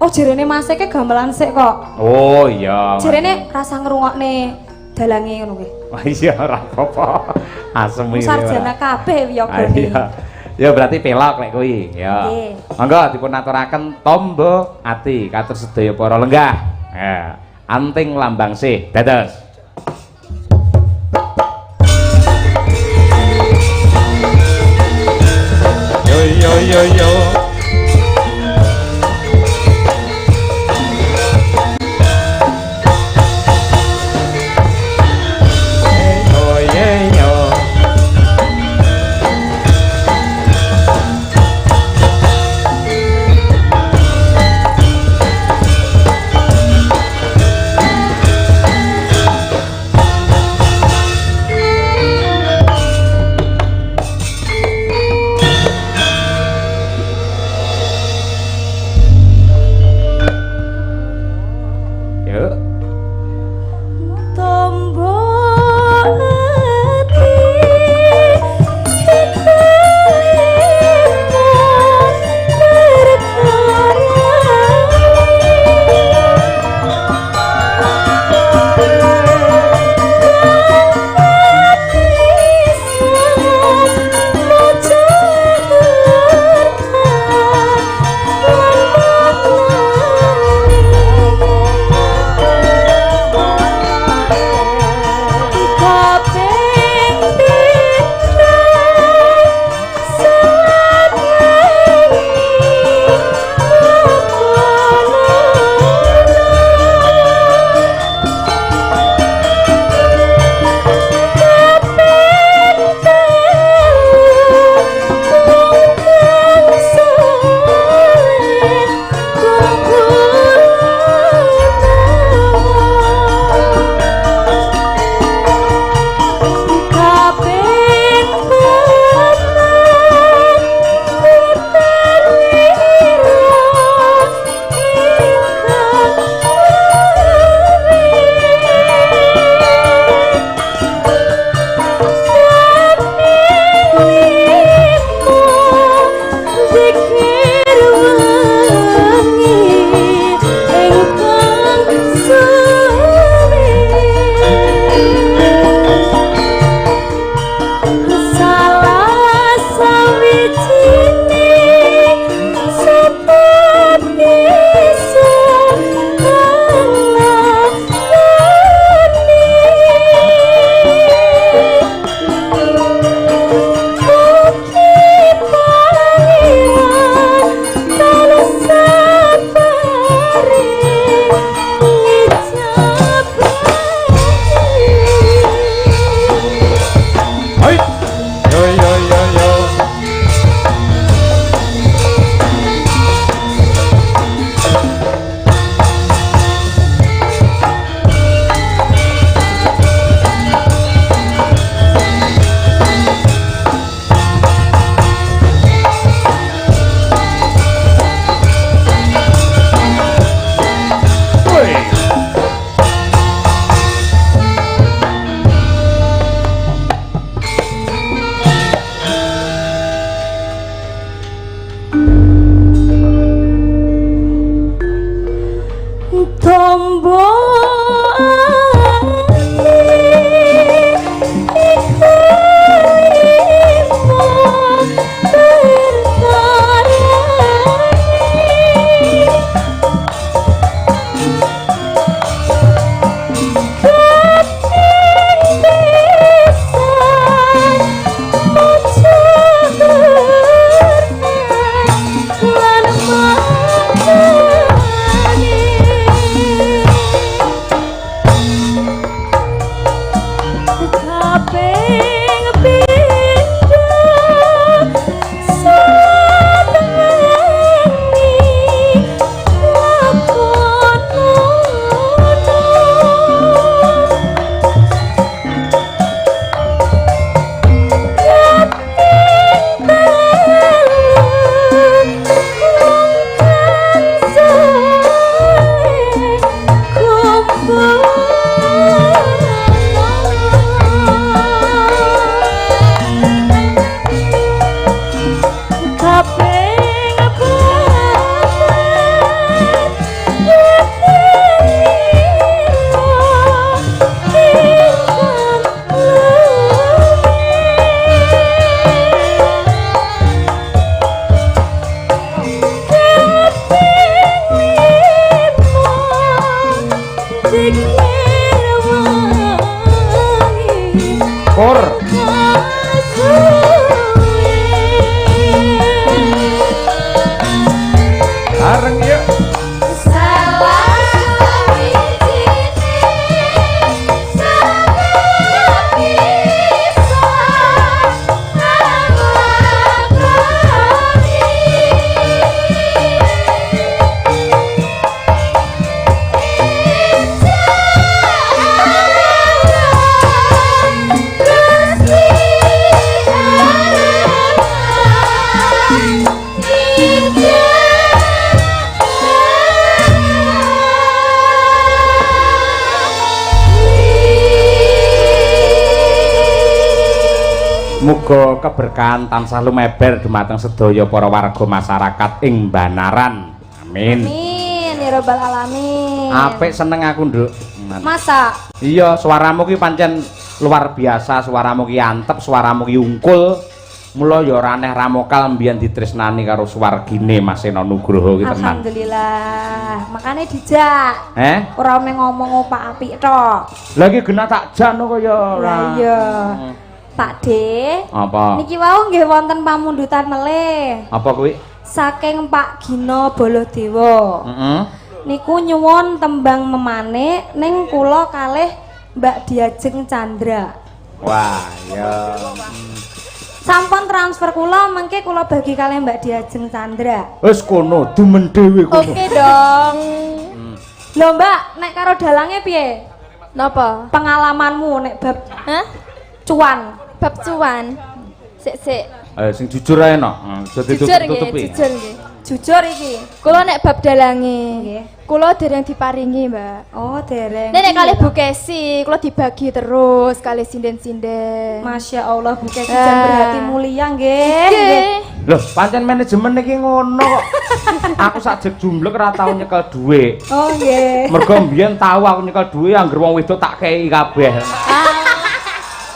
A: Oh, jerene Mas ke gamelan sik kok.
B: Oh iya.
A: Jerene rasa ngrungokne dalange ngono kuwi.
B: Wah iya ora apa-apa. Asem iki.
A: Sarjana kabeh yogane.
B: Ya berarti pelok lek kuwi. Ya. Monggo dipun aturaken Tombo Ati katur sedaya para lenggah. Ya. Anting lambang sih. Dados. Yo.
D: Bareng yuk.
B: Muga keberkahan tansah lumeber dumateng sedaya para warga masyarakat ing Banaran. Amin.
A: Amin ya rabbal alamin.
B: Apik seneng aku, Nduk.
A: Masa?
B: Iya, suaramu ki pancen luar biasa, suaramu ki antep, suaramu ki ungkul. Mula ya ora aneh ramokal mbiyen ditresnani karo suwargine Mas Sena Nugroho ki tenan.
A: Alhamdulillah. Makane dijak. Ora mung ngomong opak apik tok.
B: Lah iki genah tak jano kaya ora.
A: Lah iya. Pak D.
B: Apa?
A: Niki wau nggih wonten pamundutan melih.
B: Apa kuwi?
A: Saking Pak Gino Baladewa.
B: Heeh.
A: Niku nyuwun tembang memane ning kula kalih Mbak Diajeng Chandra.
B: Wah, ya.
A: Sampun transfer kula mengke kula bagi kalih Mbak Diajeng Chandra.
B: Wis kono, dumen dhewe kono.
A: Oke dong. Lho Mbak, nek karo dalange piye?
G: Napa?
A: Pengalamanmu nek bab cuan.
G: Bab cuan. Sik.
B: Sing jujur ae no.
G: Jujur nggih.
A: Jujur iki.
G: Kula nek bab dalange. Kula dereng diparingi, Mbak.
A: Oh, dereng.
G: Nek kalih Bu Kesi, kula dibagi terus kalih sinden-sinden.
A: Masya Allah, Bu Kesi jan berhati mulia nggih.
B: Loh, pancen manajemen iki ngono kok. Aku sak jek jumblek ora tau nyekel dhuwit.
A: Oh nggih.
B: Mergo mbiyen tau aku nyekel dhuwit anggere wong wedok tak kei kabeh.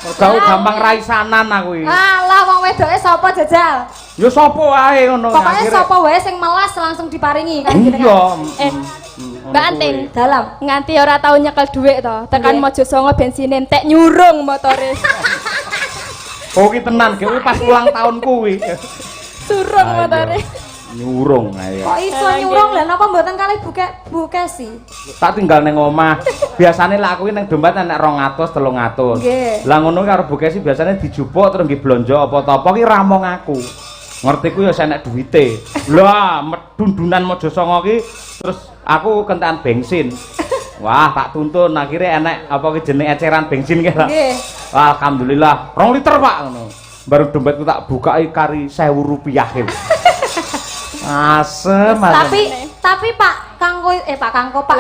B: Mergo gampang raisanan aku iki.
A: Alah wong wedoke sapa jajal?
B: Ya sapa wae ngono.
A: Pokoknya sapa wae sing melas langsung diparingi kan
B: Iya.
G: Mbak Anting,
A: dalam
G: nganti ora tau nyekel dhuwit to, tekan Mojosongo bensin entek nyurung motore.
B: Oh ki tenan, kuwi pas ulang tahun kuwi.
G: Surung motore.
B: Nyurung ayo.
A: Kok iso nyurung lha napa mboten kalih Bu Kesi?
B: Tak tinggal ning omah. Biasane lak aku ning dompet enek 200 300.
A: Nggih.
B: Lah ngono karo Bu Kesi biasane dijupuk terus nggih blonjo apa-apa ki ramong aku. Ngerti ku ya enek duwite. Lah medundunan Mojosongo ki terus aku kentekan bensin. Wah, tak tuntun akhirnya enek apa ki jeneng eceran bensin ki lah.
A: Nggih.
B: Alhamdulillah, 2 liter Pak ngono. Baru dompetku tak bukai kari 1.000 rupiah. Asem.
A: Tapi Pak Kangko Pak.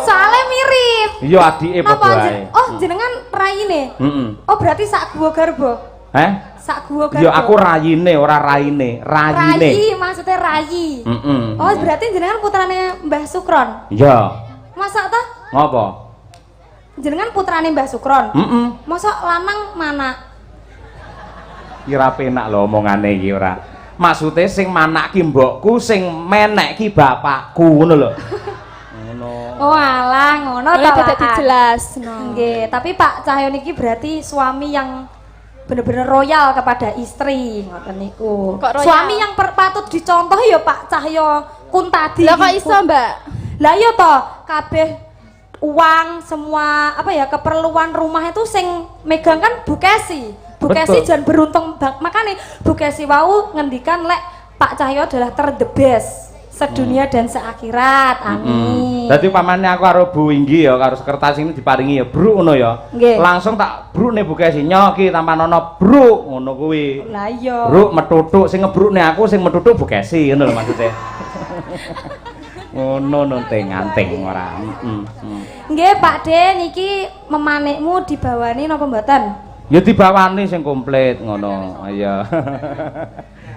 A: Soalnya mirip.
B: Iya adike padha wae.
A: Oh, jenengan rayine.
B: Heeh.
A: Oh, berarti sak guwa garba. Sak guwa garba.
B: Ya aku rayine ora raine, rayine.
A: Rayi maksudnya rayi. Oh, berarti jenengan putrane Mbah Sukron.
B: Iya.
A: Masa ta?
B: Ngopo?
A: Jenengan putrane Mbah Sukron. Masa lanang mana?
B: Kira penak lho omongane iki ora. Maksude sing manak ki mbokku, sing menek ki bapakku ngono lho. Ngono.
A: Oh alah ngono
G: to. Dadi dijelasno.
A: Nggih, tapi Pak Cahyo niki berarti suami yang bener-bener royal kepada istri ngoten niku. Suami yang patut dicontoh ya Pak Cahyo Kuntadi.
G: Lah kok iso, Mbak?
A: Lah iya to, kabeh uang semua apa ya keperluan rumah itu sing megang kan Bu Kesi. Bu Kesi jan beruntung makanya Bu Kesi wau ngendikan lek Pak Cahyo adalah the best sedunia dan seakhirat. Amin.
B: Dadi pamane aku karo Bu Winggi ya karo sekretaris ini diparingi ya bruk ngono ya. Langsung tak brukne Bu Kesi nyoki tanpa nono bruk ngono kuwi.
A: Lah iya.
B: Bruk metutuk sing ngebrukne aku sing metutuk Bu Kesi ngono lho maksudnya. Ngono nting-anting ora.
A: Nggih Pak De niki memanikmu dibawani napa mboten?
B: Ya dibawani sing komplit ngono. Iya.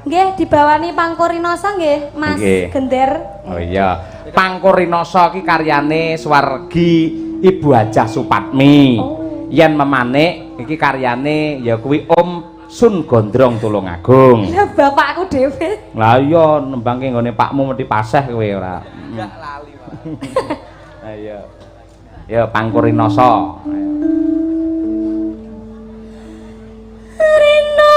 A: Nggih dibawani Pangkurinoso nggih Mas Gender.
B: Oh iya. Pangkurinoso ki karyane Swargi Ibu Hajah Supatmi. Yen memanik iki karyane ya kuwi Om Sun Gondrong Tulungagung.
A: Lah bapakku dhewe.
B: Lah iya nembangke nggone pakmu mesti paseh kowe ora. Enggak lali. Ayo. Ya Pangkurinasa.
A: Rina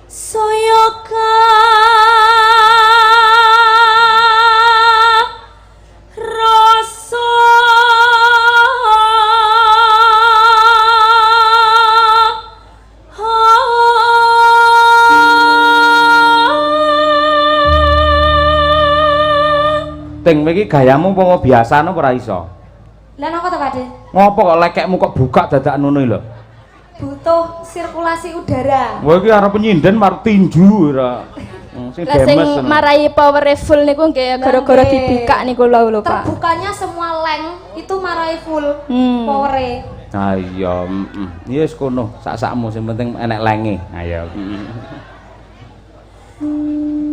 A: Soyoka Rasa
B: Ting iki gayamu apa biasa apa ora iso?
A: Lah napa to, Pakde?
B: Ngopo kok lekekmu kok buka dadak ngono lho?
A: Butuh sirkulasi udara.
B: Wah iki arep nyinden mar tinju ora. Sing
G: Lah sing
B: demes.
G: marai power full niku nggih gara-gara
A: nggih.
G: dibikak niku lho Pak.
A: Terbukanya semua leng itu marai full powere.
B: Ah iya, iya wis kono, sak-sakmu sing penting enek lenge. Ayo.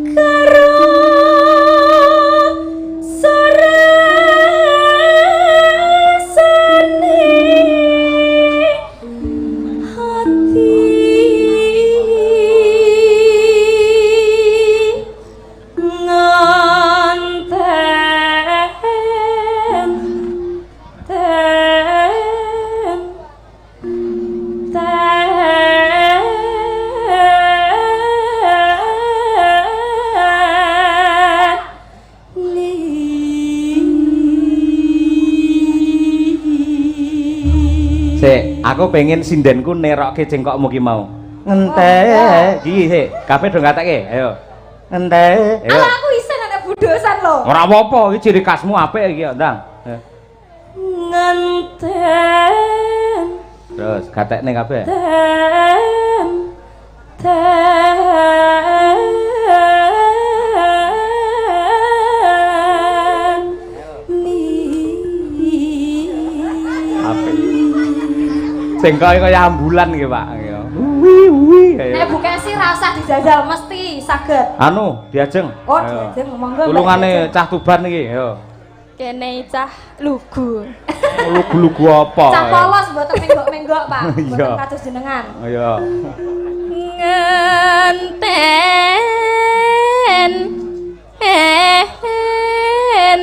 A: Karo sorasane hati nganten
B: Sik, aku pengen sindenku nerokke jengkokmu ki mau. Ngente, iki sik, kabeh do ngatekke. Ayo. Ngente. Ayo.
A: Ala aku isen ada budosan lho.
B: Ora apa-apa, iki ciri khasmu apik iki ya, Ndang.
A: Nganten
B: Terus gatekne kabeh. Jengkoke kaya ambulan iki, Pak.
A: Nek bukan sih rasa dijajal mesti saged.
B: Anu, diajeng.
A: Oh,
B: Ayo.
A: diajeng monggo. Mbak,
B: Tulungane
A: diajeng.
B: cah Tuban iki, ayo.
G: Kene cah lugu.
B: Lugu-lugu apa?
A: Cah polos mboten menggok-menggok, Pak. Mboten
B: Iya.
A: kados jenengan.
B: Ayo.
G: Ngenten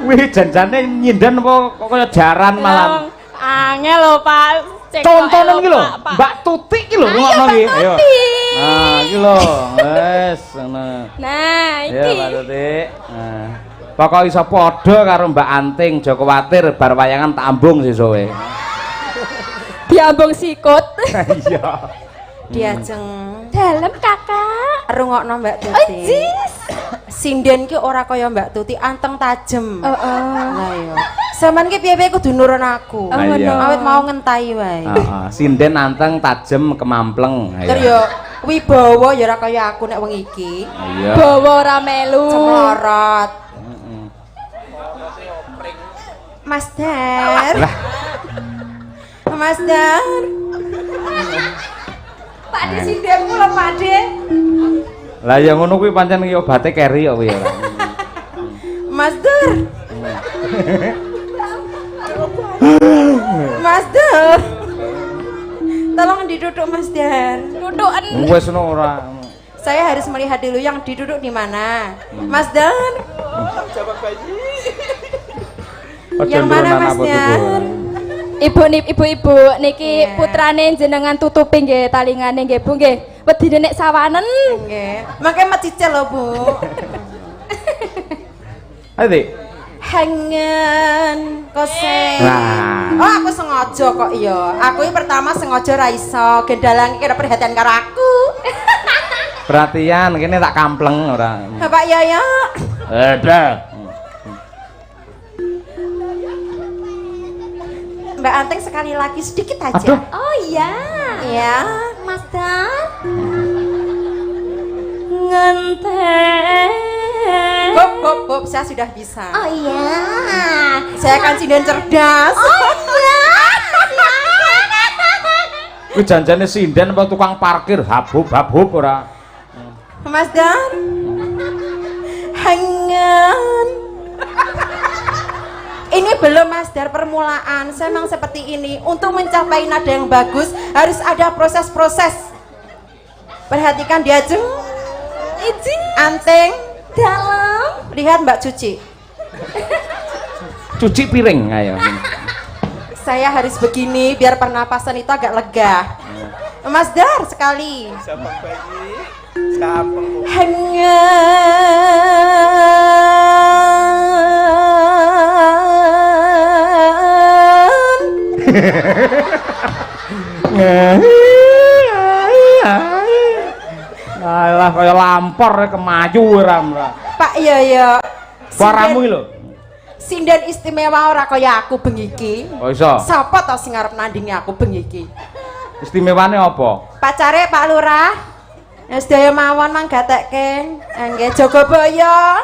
B: Wih, janjane nyinden apa kok kaya jaran malah.
G: Angel lho Pak.
B: Contonen iki lho, Mbak Tuti iki lho ngono iki. Ayo. Nah, iki lho. Wes, ngono.
G: Nah,
B: Ya,
G: iki.
B: Mbak Tuti. Nah. Pokok iso padha karo Mbak Anting, Joko Watir bar wayangan tak ambung sesuwe.
G: Diambung sikut.
B: Iya.
C: Diajeng
G: Dalem Kakak.
C: rungokno Mbak
G: Oh,
C: Tuti.
G: jis.
C: Sinden ki ora kaya Mbak Tuti anteng tajem.
G: Heeh.
C: Lah iya. Sampeyan ki piye-piye kudu nurun aku.
G: Oh,
B: Iya.
C: Awit mau ngentahi wae.
B: Heeh, sinden anteng tajem kemampleng.
C: Ter yo wibawa ya ora kaya aku nek wong iki.
B: Iya.
G: Bawa ora melu.
C: Cemlorot. Mas Dar.
B: Lah,
C: Mas Dar.
A: Pak De sindenmu lho, Pak De.
B: lah ya ngono kuwi pancen iki obate keri kok kuwi ya.
C: Mas Dar. Mas Dar. Tolong diduduk Mas Dar.
G: Duduken.
B: Wes ngono ora.
C: Saya harus melihat dulu yang diduduk di mana. Mas Dar. Yang mana Mas Dar?
G: Ibu-ibu niki
C: Iya.
G: putrane jenengan tutupi nggih talingane nggih Bu nggih. Wedine nek sawanen.
C: Nggih. Makanya macicil lho, Bu.
B: Ayo, Dik.
C: Hangen kose.
B: Nah.
C: Oh, aku sengaja kok iya. Aku ini pertama sengaja ra iso gendalang kira perhatian karo aku.
B: Perhatian, kene tak kampleng ora.
C: Bapak Yaya.
B: Ada.
C: Mbak Anteng sekali lagi sedikit aja.
B: Aduh.
A: Oh iya.
C: Iya.
A: Mas Dan. Ngenten.
C: Bob, saya sudah bisa.
A: Oh iya.
C: Saya kan sinden cerdas.
A: Oh iya.
B: Kuwi janjane sinden apa tukang parkir habub ora.
C: Mas Dan. Hangen. Ini belum Mas Dar permulaan. Saya memang seperti ini. Untuk mencapai nada yang bagus harus ada proses-proses. Perhatikan dia jeng. Izin. Anteng. Dalam. Lihat Mbak Cuci.
B: Cuci piring ayo.
C: Saya harus begini biar pernapasan itu agak lega. Mas Dar sekali.
D: Sabang bayi. Sabang.
B: Alah kaya lampor kemaju ram.
C: Pak Yoyo.
B: Suaramu lho.
C: Sinden istimewa ora kaya aku bengi iki.
B: Oh iso.
C: Sapa to sing arep nandingi aku bengi iki?
B: Istimewane apa?
C: Pacare Pak Lurah. Sedaya mawon manggatekke. Nggih Jogobaya.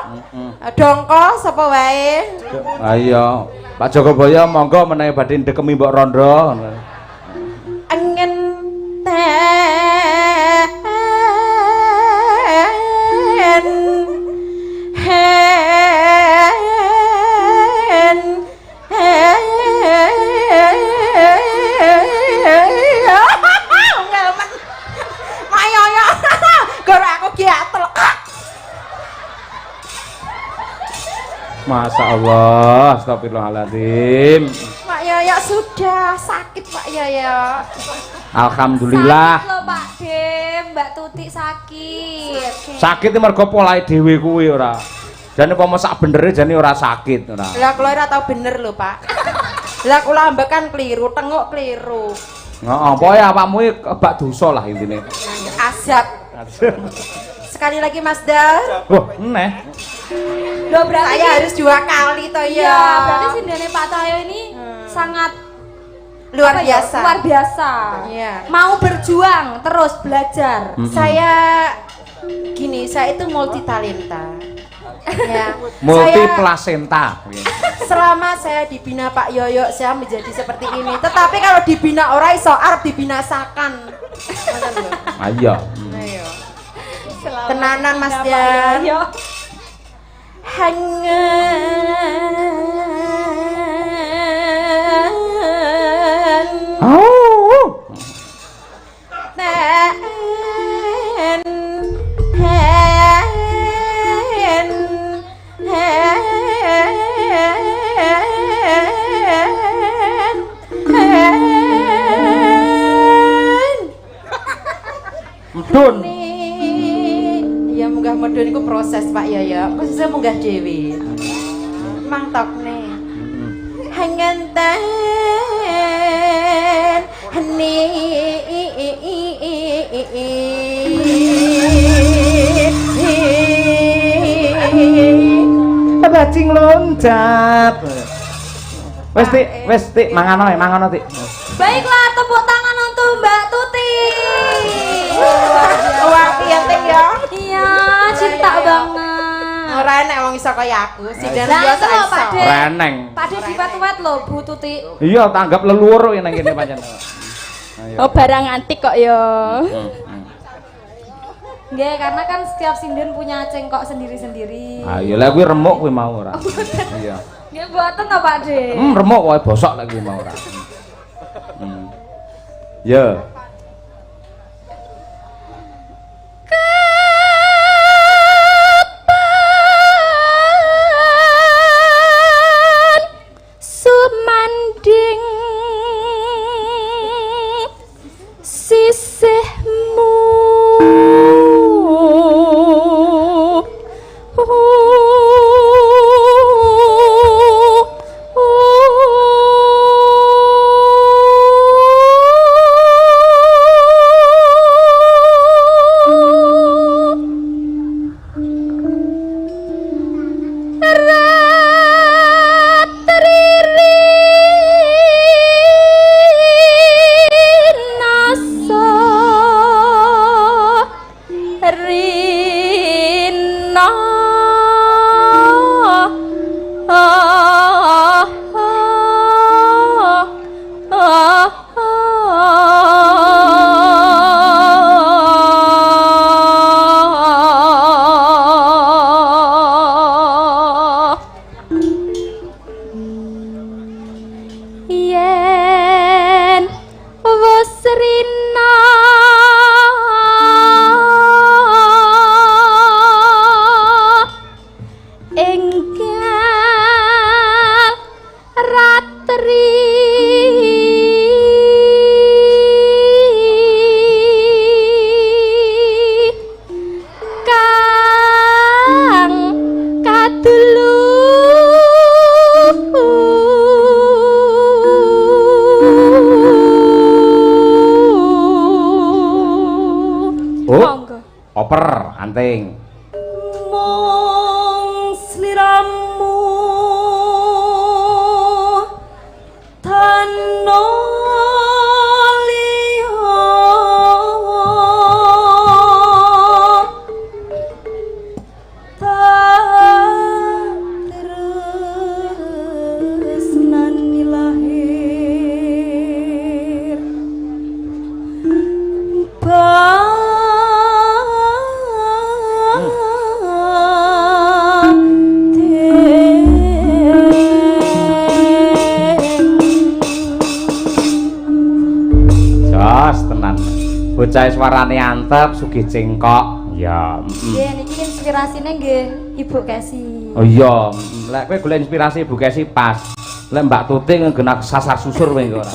C: Dongko sapa wae?
B: Ayo. Pak Jogobaya monggo menawi badhe ndekemi Mbok Rondo.
C: Engen
B: Masya Allah, astagfirullahaladzim.
C: Pak Yoyo sudah sakit Pak Yoyo.
B: Alhamdulillah.
A: Sakit loh Pak Dem, Mbak Tuti sakit.
B: Sakit mergo polahe dhewe kuwi ora. Jane apa sak benere jane ora sakit ora.
C: Lah kula ora tau bener lho Pak. Lah kula ambekan keliru, tengok keliru.
B: Heeh, pokoke awakmu iki kebak dosa lah intine.
C: Azab. Sekali lagi Mas Dar.
B: Oh, neh.
A: Loh berarti
C: Saya harus 2 kali toh ya.
A: ya, berarti sindene Pak Cahyo ini sangat
C: Luar
A: apa ya,
C: biasa.
A: luar biasa.
C: Iya.
A: Mau berjuang terus belajar.
C: Saya gini, saya itu multi talenta. Ya.
B: Multi
C: Saya-
B: plasenta.
C: Selama saya dibina Pak Yoyo, saya menjadi seperti ini. Tetapi kalau dibina orang iso arep dibinasakan. Ngoten lho.
B: Ayo.
C: Ayo. Tenanan Mas Dian. Hangen.
B: Oh.
C: Ten.
B: Medun.
C: Ya munggah medun iku proses Pak Yoyo. Prosesnya munggah dhewe. Mangtok nih. Hangenten heni
B: Bajing loncat. Wes Tik, mangan Tik.
A: Baiklah, tepuk tangan untuk Mbak Tuti.
C: Wah, piye ya?
A: Iya, cinta banget.
C: Ora enek wong iso kaya aku. Sidan
A: Lah
C: biasa
A: itu loh,
C: iso.
A: Pak De.
B: Reneng.
A: Pak De sifat-sifat loh Bu Tuti.
B: Iya, tanggap leluhur nang kene pancen.
G: Oh barang antik kok ya.
A: Nggih, karena kan setiap sinden punya cengkok sendiri-sendiri.
B: Ayo lah kuwi remuk kuwi mau ora. Iya.
A: Nggih, mboten to Pak De.
B: Remuk wae bosok lek kuwi mau ora. Ya.
G: Sumanding sisihmu
B: Oper anting.
A: Mong sliramu tano
B: bocah suarane antep sugih cengkok ya
A: nggih niki inspirasine nggih Ibu Kesi
B: oh iya lek kowe golek inspirasi Ibu Kesi pas lek Mbak Tuting ngenak sasar susur kowe ora